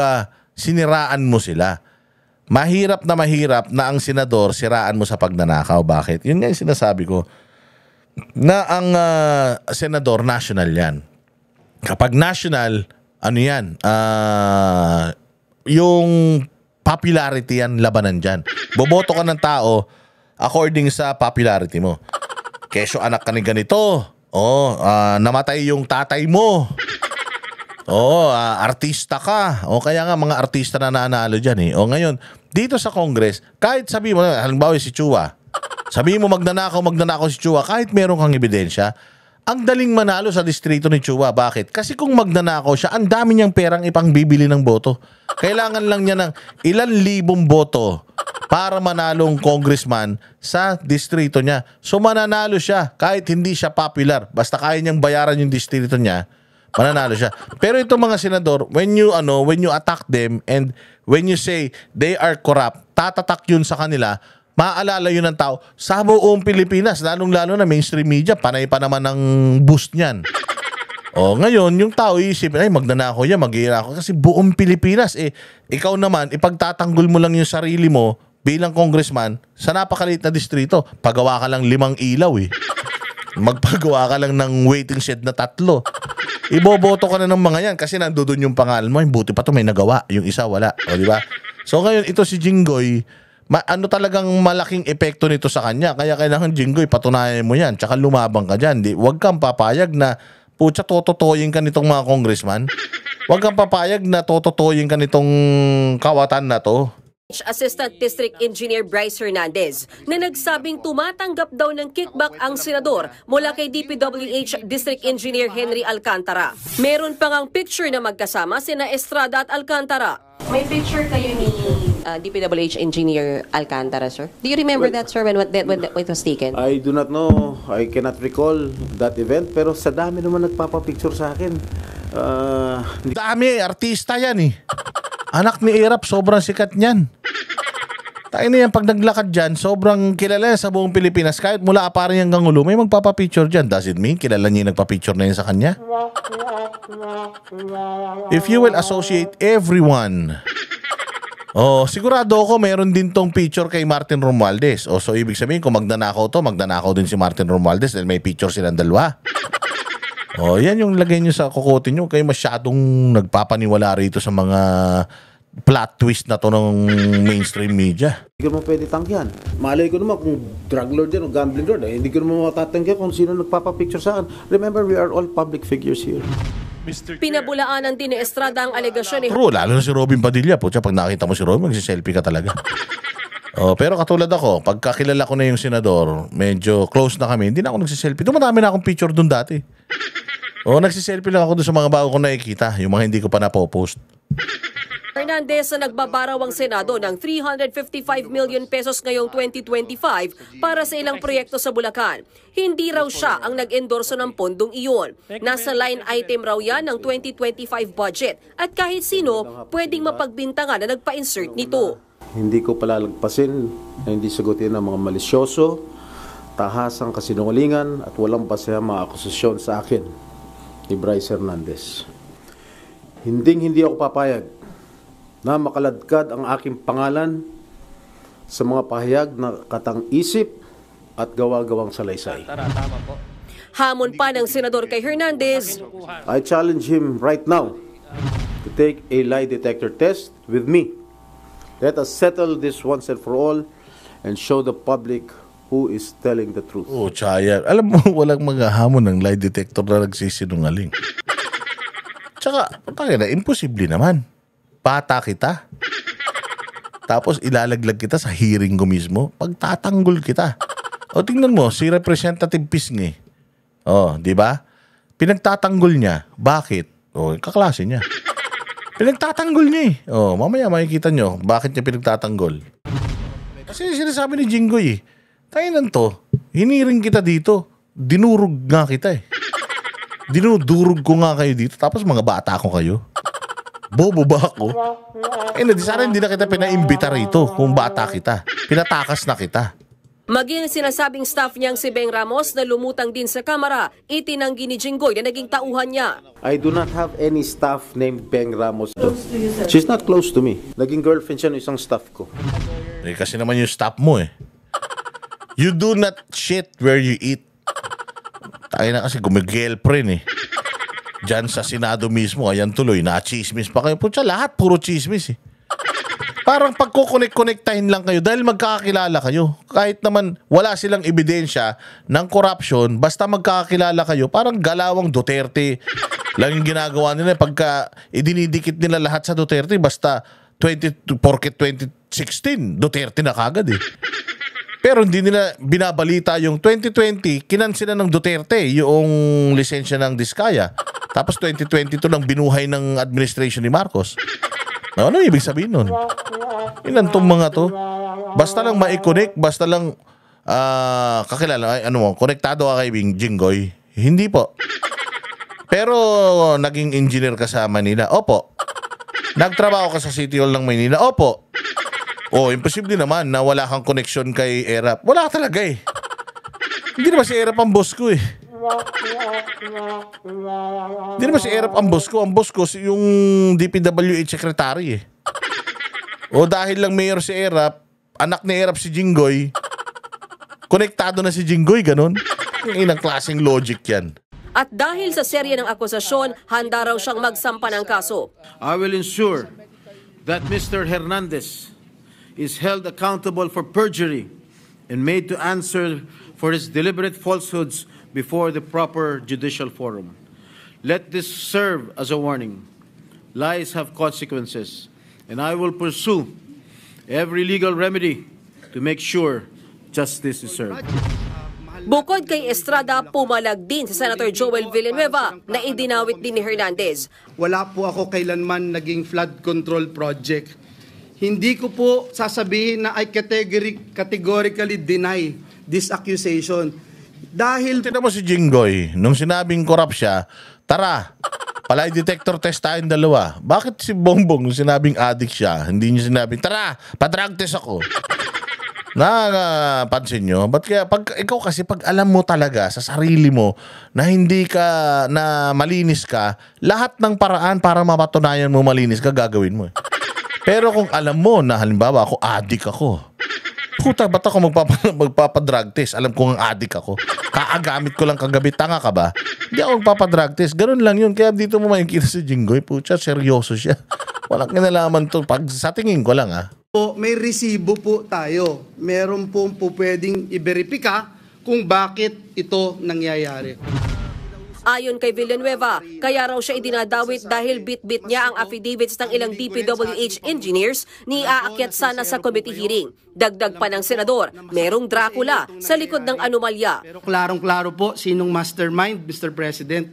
Speaker 2: siniraan mo sila. Mahirap na ang senador siraan mo sa pagnanakaw. Bakit? Yun nga yung sinasabi ko. Na ang senador, national yan. Kapag national, yung popularity yan, labanan dyan. Boboto ka ng tao according sa popularity mo. Kesyo anak ka ni ganito. Namatay yung tatay mo. Artista ka. Kaya nga mga artista na nanalo dyan eh. Ngayon, dito sa Congress, kahit sabi mo, halimbawa si Chua, sabi mo magnanakaw si Chua, kahit meron kang ebidensya, ang daling manalo sa distrito ni Chua. Bakit? Kasi kung magnanakaw siya, ang dami niyang perang ipangbibili ng boto. Kailangan lang niya ng ilan libong boto para manalong congressman sa distrito niya. So mananalo siya kahit hindi siya popular. Basta kaya niyang bayaran yung distrito niya, mananalo siya. Pero itong mga senador, when you attack them and when you say they are corrupt, tatatak yun sa kanila, maaalala yun ng tao sa buong Pilipinas, lalong-lalo na mainstream media, panay pa naman ng boost niyan. Ngayon, yung tao iisip, ay magnanakaw yan, mag-iira ako. Kasi buong Pilipinas, ikaw naman, ipagtatanggol mo lang yung sarili mo, bilang congressman sa napakaliit na distrito. Pagawa ka lang 5 ilaw eh. Magpagawa ka lang ng waiting shed na 3. Iboboto ka na ng mga yan kasi nandoon yung pangalan mo. Buti pa to may nagawa. Yung isa wala. O di ba? So ngayon ito si Jinggoy, ano talagang malaking epekto nito sa kanya. Kaya kailangan Jinggoy, patunayan mo yan. Tsaka lumabang ka dyan. Huwag kang papayag na putya tototoyin ka nitong mga congressman. Huwag kang papayag na tototoyin ka nitong kawatan na to.
Speaker 12: Assistant District Engineer Bryce Hernandez na nagsabing tumatanggap daw ng kickback ang senador mula kay DPWH District Engineer Henry Alcantara. Meron pa ngang picture na magkasama sina Estrada at Alcantara. May picture kayo ni DPWH Engineer Alcantara, sir? Do you remember that, sir, when it was taken?
Speaker 13: I do not know. I cannot recall that event. Pero sa dami naman nagpapapicture sa akin.
Speaker 2: Dami, artista yan eh. Anak ni Erap, sobrang sikat niyan. Tayo na yan, pag naglakad dyan, sobrang kilala sa buong Pilipinas. Kahit mula aparang hanggang ulo, may magpapapicture dyan. Does it mean kilala niya yung nagpapicture na yun sa kanya? If you will associate everyone, sigurado ako meron din tong picture kay Martin Romualdez. So ibig sabihin, kung magnanakaw to, magnanakaw din si Martin Romualdez dahil may picture silang dalawa. Yan yung lagay nyo sa kukote nyo. Kayo masyadong nagpapaniwala rito sa mga plot twist na to ng mainstream media.
Speaker 13: Hindi ko naman pwede tanggihan. Malay ko naman kung drug lord yan o gambling lord. Hindi ko naman matatanggihan kung sino nagpapapicture sa akin. Remember, we are all public figures here.
Speaker 12: Pinabulaanan din ni Estrada ang alegasyon ni...
Speaker 2: True, lalo na si Robin Padilla. Putya, pag nakita mo si Robin, magsiselfie ka talaga. Pero katulad ako, pagkakilala ko na yung senador, medyo close na kami, hindi na ako nagsiselfie. Dumadami na akong picture dun dati. Nagsiselfie lang ako dun sa mga bago ko nakikita, yung mga hindi ko pa napopost.
Speaker 12: Hernandez na nagbabaraw ang Senado ng 355 million pesos ngayong 2025 para sa ilang proyekto sa Bulacan. Hindi raw siya ang nag-endorso ng pondong iyon. Nasa line item raw yan ng 2025 budget at kahit sino pwedeng mapagbintangan na nagpa-insert nito.
Speaker 13: Hindi ko palalagpasin na hindi sagutin ng mga malisyoso, tahasang kasinungalingan at walang basehang mga akusasyon sa akin ni Bryce Hernandez. Hindi ako papayag na makaladkad ang aking pangalan sa mga pahayag na katang-isip at gawa-gawang salaysay.
Speaker 12: Hamon pa ng senador kay Hernandez.
Speaker 13: I challenge him right now to take a lie detector test with me. Let us settle this once and for all and show the public who is telling the truth.
Speaker 2: Chaya. Alam mo, walang mga hamon ng lie detector na nagsisinungaling. Tsaka, imposible naman. Bata kita. Tapos ilalaglag kita sa hearing ko mismo. Pagtatanggol kita. Tingnan mo, si Representative Pisngi. Di ba? Pinagtatanggol niya. Bakit? Kaklase niya. Pinagtatanggol niya eh. Mamaya makikita nyo bakit niya pinagtatanggol. Kasi sinasabi ni Jinggoy tayo to, hiniring kita dito. Dinurog nga kita eh. Dinudurog ko nga kayo dito. Tapos mga bata ko kayo. Bobo ba ako? Sana hindi na kita pinaimbita rito kung bata kita. Pinatakas na kita.
Speaker 12: Maging sinasabing staff niyang si Beng Ramos na lumutang din sa kamera, itinanggi ni Jinggoy na naging tauhan niya.
Speaker 13: I do not have any staff named Beng Ramos. She's not close to me. Naging girlfriend siya ng isang staff ko.
Speaker 2: Kasi naman yung staff mo eh. You do not shit where you eat. Tayo na kasi gumigirlfriend eh. Diyan sa Senado mismo, ayan tuloy, na-chismis pa kayo. Pucha, lahat puro chismis eh. Parang pagkukonek-konektahin lang kayo dahil magkakakilala kayo. Kahit naman wala silang ebidensya ng corruption, basta magkakakilala kayo, parang galawang Duterte lang yung ginagawa nila. Pagka idinidikit nila lahat sa Duterte, basta porket 2016, Duterte na kagad eh. Pero hindi nila binabalita yung 2020, kinansila ng Duterte yung lisensya ng Diskaya. Tapos 2022 lang binuhay ng administration ni Marcos. Ano ibig sabihin nun? Ilan tong mga to? Basta lang ma-connect, basta lang kakilala, konektado ka kay Jinggoy. Hindi po. Pero naging engineer ka sa Manila. Opo. Nagtrabaho ka sa City Hall ng Manila. Opo. Imposible naman na wala kang connection kay Erap. Wala talaga eh. Hindi naman si Erap ang boss ko eh. Hindi naman si Erap ang boss ko. Ang boss ko yung DPWH secretary eh. Dahil lang mayor si Erap, anak ni Erap si Jinggoy, konektado na si Jinggoy, ganun. Yung inang klaseng logic yan.
Speaker 12: At dahil sa serye ng akusasyon, handa raw siyang magsampa ng kaso.
Speaker 13: I will ensure that Mr. Hernandez is held accountable for perjury and made to answer for his deliberate falsehoods before the proper judicial forum. Let this serve as a warning. Lies have consequences, and I will pursue every legal remedy to make sure justice is served.
Speaker 12: Bukod kay Estrada, pumalag din si Senator Joel Villanueva na idinawit din ni Hernandez.
Speaker 14: Wala po ako kailanman naging flood control project. Hindi ko po sasabihin na I categorically deny this accusation. Dahil...
Speaker 2: Tignan mo si Jinggoy, nung sinabing corrupt siya, tara, palay detector test tayong dalawa. Bakit si Bongbong nung sinabing addict siya, hindi niya sinabing, tara, pa-drug test ako. Napansin nyo? Ba't kaya, ikaw kasi pag alam mo talaga sa sarili mo na hindi ka, na malinis ka, lahat ng paraan para mapatunayan mo malinis ka, gagawin mo. Pero kung alam mo na halimbawa ako, addict ako. Puta, ba't ako magpapadrug test? Alam ko ang addict ako. Kaagamit ko lang kagabi. Tanga ka ba? Hindi ako magpapadrug test. Ganun lang yun. Kaya dito mo makikita si Jinggoy. Pucha, seryoso siya. Walang kinalaman to. Pag sa tingin ko lang
Speaker 14: po, may resibo po tayo. Meron po pwedeng i-verifika kung bakit ito nangyayari.
Speaker 12: Ayon kay Villanueva, kaya raw siya idinadawit dahil bit-bit niya ang affidavits ng ilang DPWH engineers ni aakyat sana sa committee hearing. Dagdag pa ng senador, merong Dracula sa likod ng anomalya.
Speaker 14: Pero klarong-klaro po sinong mastermind, Mr. President.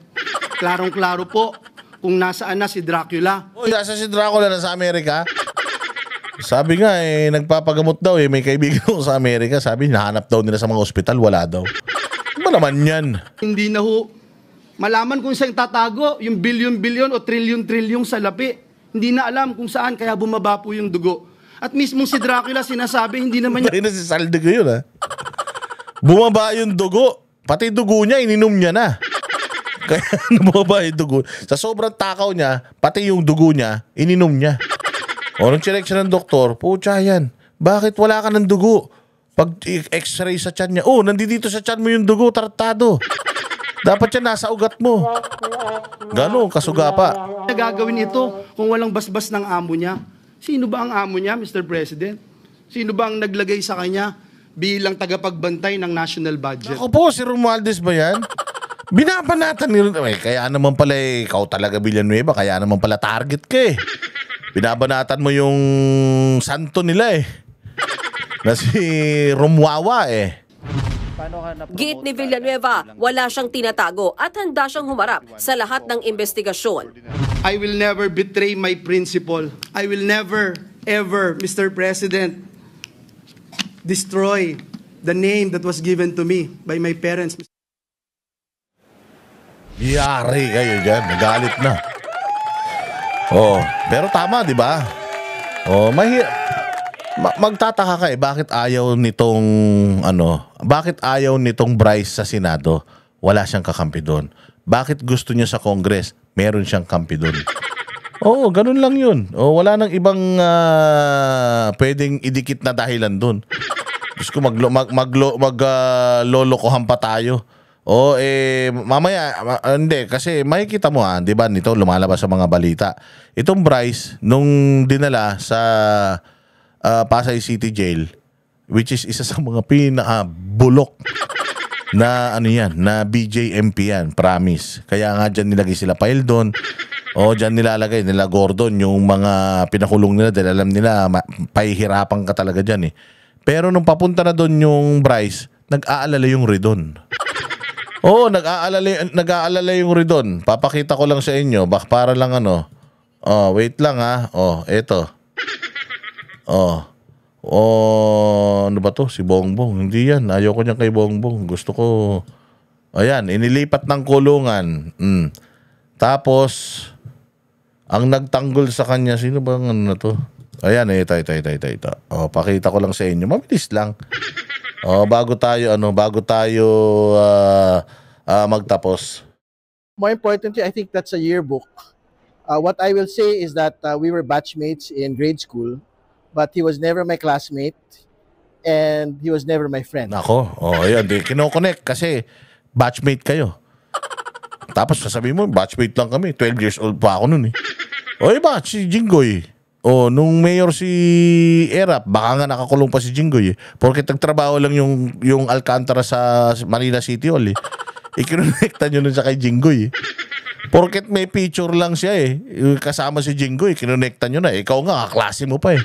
Speaker 14: Klarong-klaro po kung nasaan na si Dracula.
Speaker 2: Nasa si Dracula na sa Amerika? Sabi nga nagpapagamot daw may kaibigan ko sa Amerika. Sabi nahanap daw nila sa mga ospital, wala daw. Ano naman yan?
Speaker 14: Hindi na ho malaman kung saan tatago yung bilyon-bilyon o trilyon-trilyon sa lapi. Hindi na alam kung saan, kaya bumaba po yung dugo. At mismo si Dracula sinasabi, hindi naman niya...
Speaker 2: Hindi na si Saldigo yun, ha? Bumaba yung dugo. Pati dugo niya, ininom niya na. Kaya bumaba yung dugo. Sa sobrang takaw niya, pati yung dugo niya, ininom niya. O nung chinek siya ng doktor, pucha yan, bakit wala ka ng dugo? Pag x-ray sa tiyan niya, nandito sa tiyan mo yung dugo, tartado. Dapat yan nasa ugat mo. Gano'n, kasuga pa.
Speaker 14: Nagagawin ito kung walang basbas ng amo niya. Sino ba ang amo niya, Mr. President? Sino ba ang naglagay sa kanya bilang tagapagbantay ng national budget?
Speaker 2: Ako po, si Romualdez ba yan? Binabanatan ni kaya naman pala ikaw talaga Villanueva, kaya naman pala target ka Binabanatan mo yung santo nila na si Romuawa
Speaker 12: Giit ni Villanueva, wala siyang tinatago at handa siyang humarap sa lahat ng investigasyon.
Speaker 14: I will never betray my principle. I will never, ever, Mr. President, destroy the name that was given to me by my parents.
Speaker 2: Yari kayo dyan, nagalit na. Pero tama, di ba? Magtataka ka bakit ayaw nitong bakit ayaw nitong Bryce sa Senado? Wala siyang kakampi doon. Bakit gusto niya sa Congress? Meron siyang kampi doon. Ganun lang yun. Wala nang ibang pwedeng idikit na dahilan doon. Diyos ko, maglolokohan pa tayo. Mamaya, hindi, kasi makikita mo di ba, nito lumalabas sa mga balita. Itong Bryce, nung dinala sa Pasay City Jail, which is isa sa mga bulok na na BJMP yan, promise. Kaya nga dyan nilagay sila file doon. Dyan nilalagay nila Gordon yung mga pinakulong nila dahil alam nila pahihirapan ka talaga dyan Pero nung papunta na doon yung Bryce, nag-aalala yung Ridon. Nag-aalala yung Ridon. Papakita ko lang sa inyo, para lang wait lang eto. Ano ba to? Si Bongbong. Hindi yan. Ayoko niyan kay Bongbong. Gusto ko... Ayan, inilipat ng kulungan. Tapos, ang nagtanggol sa kanya, sino ba ang to? Ayan, ito. Pakita ko lang sa inyo. Mabilis lang. Bago tayo magtapos.
Speaker 1: More importantly, I think that's a yearbook. What I will say is that we were batchmates in grade school, but he was never my classmate. and he was never my friend.
Speaker 2: Nako, ayan, di kinoconnect kasi batchmate kayo. Tapos sasabihin mo, batchmate lang kami. 12 years old pa ako nun eh. Oy, batch, si Jinggoy. Nung mayor si Erap, baka nga nakakulong pa si Jinggoy eh. Porket nagtrabaho lang yung Alcantara sa Manila City Hall eh. Ikinonekta nyo nun sa kay Jinggoy eh. Porket may picture lang siya eh. Kasama si Jinggoy, kinonekta nyo na. Ikaw nga, kaklase mo pa eh.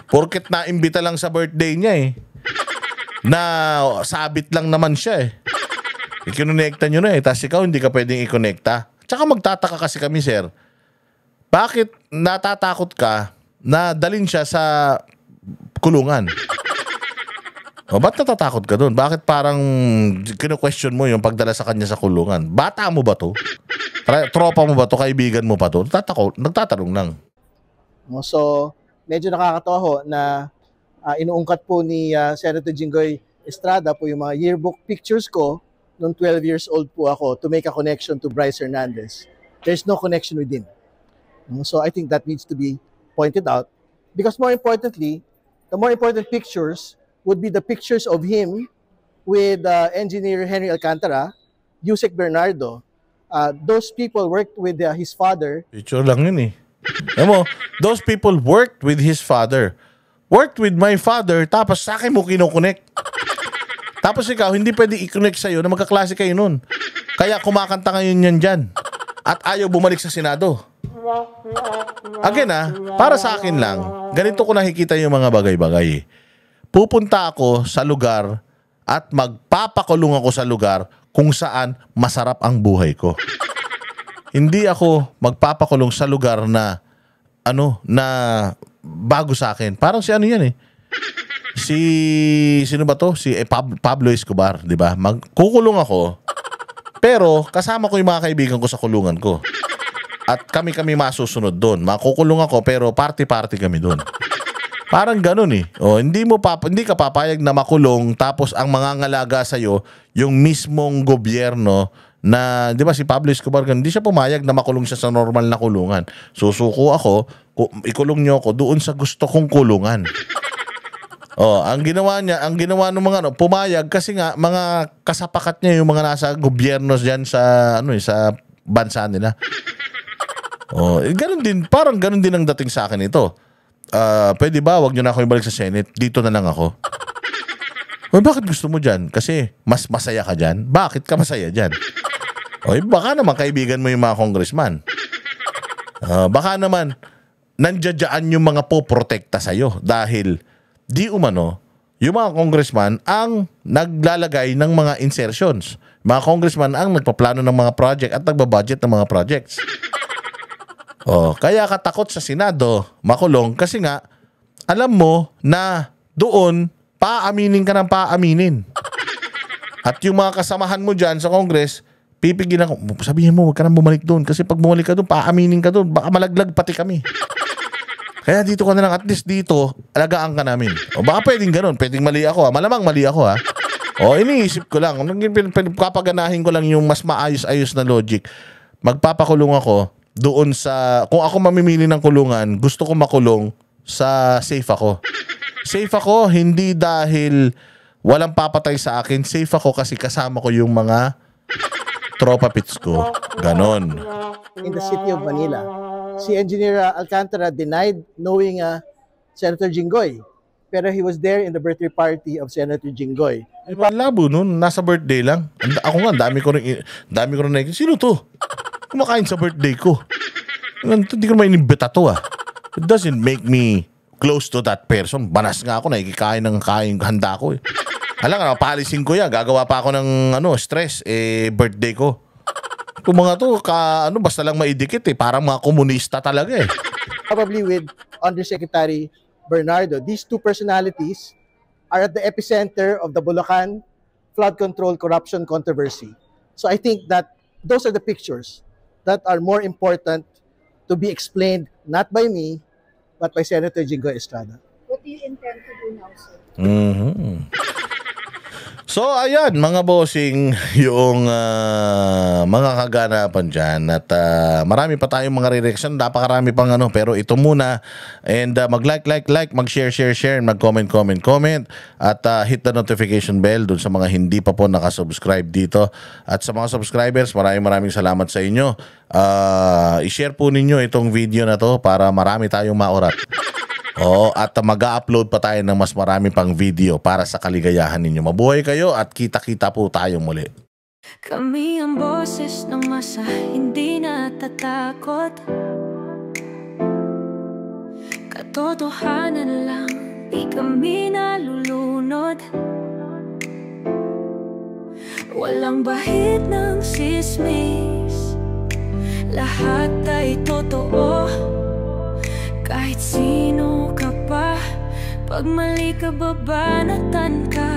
Speaker 2: Porket naimbita lang sa birthday niya eh. Na sabit lang naman siya eh. Ikinonekta nyo na eh. Tapos ikaw hindi ka pwedeng ikonekta. Tsaka magtataka kasi kami, sir. Bakit natatakot ka na dalhin siya sa kulungan? Ba't natatakot ka doon? Bakit parang kino-question mo yung pagdala sa kanya sa kulungan? Bata mo ba to? Tropa mo ba to? Kaibigan mo pa to? Nagtatanong lang.
Speaker 1: So, medyo nakakatawa ho na inuungkat po ni Senator Jinggoy Estrada po yung mga yearbook pictures ko nung 12 years old po ako to make a connection to Bryce Hernandez. There's no connection with him. So I think that needs to be pointed out. Because more importantly, the more important pictures would be the pictures of him with engineer Henry Alcantara, Yusek Bernardo. Those people worked with his father.
Speaker 2: Picture lang yun eh. Alam mo, those people worked with his father. Worked with my father, tapos sa akin mo kinokonek. Tapos ikaw, hindi pwede i-connect sa'yo na magkaklase kayo nun. Kaya kumakanta ngayon yan dyan. At ayaw bumalik sa Senado. Again para sa akin lang, ganito ko nakikita yung mga bagay-bagay. Pupunta ako sa lugar at magpapakulong ako sa lugar kung saan masarap ang buhay ko. Hindi ako magpapakulong sa lugar na na bago sa akin. Parang si yan eh. Sino ba to? Si Pablo Escobar, di ba? Magkukulong ako, pero kasama ko yung mga kaibigan ko sa kulungan ko. At kami masusunod doon. Makukulong ako, pero party-party kami doon. Parang ganun eh. Hindi ka papayag na makulong, tapos ang mga ngalaga sa'yo, yung mismong gobyerno na, di ba si Pablo Escobar, hindi siya pumayag na makulong siya sa normal na kulungan. Susuko ako, ikulong niyo ako doon sa gusto kong kulungan. Ang ginawa ng mga pumayag kasi nga mga kasapakat niya yung mga nasa gobyerno diyan sa sa bansa nila. Ganun din, parang ganun din ang dating sa akin ito. Pwede ba wag niyo na ako ibalik sa Senate? Dito na lang ako. Bakit gusto mo diyan? Kasi mas masaya ka diyan. Bakit ka masaya diyan? Baka naman kaibigan mo yung mga congressman. Baka naman nandiyan yung mga poprotekta sa'yo dahil di umano yung mga congressman ang naglalagay ng mga insertions. Mga congressman ang nagpaplano ng mga project at nagbabudget ng mga projects. Kaya katakot sa Senado makulong kasi nga alam mo na doon paaminin ka ng paaminin. At yung mga kasamahan mo dyan sa Congress, pipigil ako. Sabihin mo, huwag ka nang bumalik doon. Kasi pag bumalik ka doon, paaminin ka doon. Baka malaglag pati kami. Kaya dito ka na lang. At least dito, alagaan ka namin. Baka pwedeng ganun. Pwedeng mali ako. Malamang mali ako ha. Iniisip ko lang. Kapaganahin ko lang yung mas maayos-ayos na logic. Magpapakulong ako doon sa... Kung ako mamimili ng kulungan, gusto ko makulong sa safe ako. Safe ako, hindi dahil walang papatay sa akin. Safe ako kasi kasama ko yung mga tropa pits ko. Ganon.
Speaker 1: In the city of Manila, si Engineer Alcantara denied knowing Senator Jinggoy. Pero he was there in the birthday party of Senator Jinggoy.
Speaker 2: Labo nun, nasa birthday lang. Ako nga, dami ko rin nakikita. Sino to? Kumakain sa birthday ko. Hindi ko naman inimbita to It doesn't make me close to that person. Banas nga ako, nakikikain ng handa ko Alam nga, paalisin ko yan. Gagawa pa ako ng stress. Birthday ko. Itong mga to, basta lang maidikit Parang mga komunista talaga
Speaker 1: Probably with Undersecretary Bernardo, these two personalities are at the epicenter of the Bulacan flood control corruption controversy. So I think that those are the pictures that are more important to be explained not by me, but by Senator Jinggoy Estrada.
Speaker 15: What do you intend to do now, sir?
Speaker 2: So ayan mga bossing, yung mga kaganapan dyan. At marami pa tayong mga re-reaction, napakarami pang ano, pero ito muna. And mag-like, mag-share, mag-comment, at hit the notification bell dun sa mga hindi pa po nakasubscribe dito. At sa mga subscribers, maraming salamat sa inyo. I-share po ninyo itong video na to para marami tayong maurat. At mag-upload pa tayo ng mas marami pang video para sa kaligayahan ninyo. Mabuhay kayo at kita-kita po tayong muli.
Speaker 15: Kami ang boses ng masa, hindi natatakot. Katotohanan lang, di kami nalulunod. Walang bahid ng sismis, lahat ay totoo. Kahit sino ka pa, pag mali ka babanatan ka.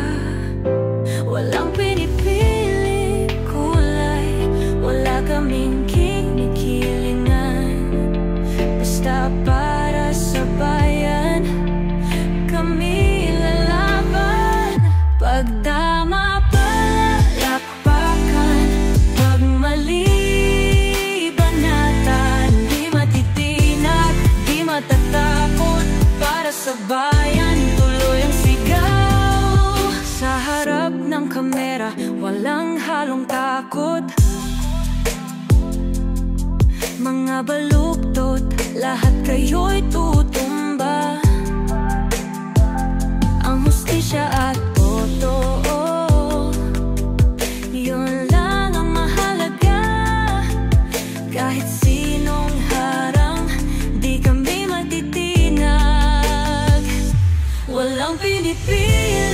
Speaker 15: Walang pinipili kulay, wala kaming kinikilingan. Basta para sa bayan, kami lalaban. Pagdama palakpakan, pag mali banatan. Di matitinag, di matatakot, para sa bayan tuloy ang sigaw. Sa harap ng kamera, walang halong takot. Mga baluktot, lahat kayo'y tutumba. Ang hustisya at totoo, yun lang ang mahalaga. Kahit sinong harang, di kami matitinag. Walang pinipili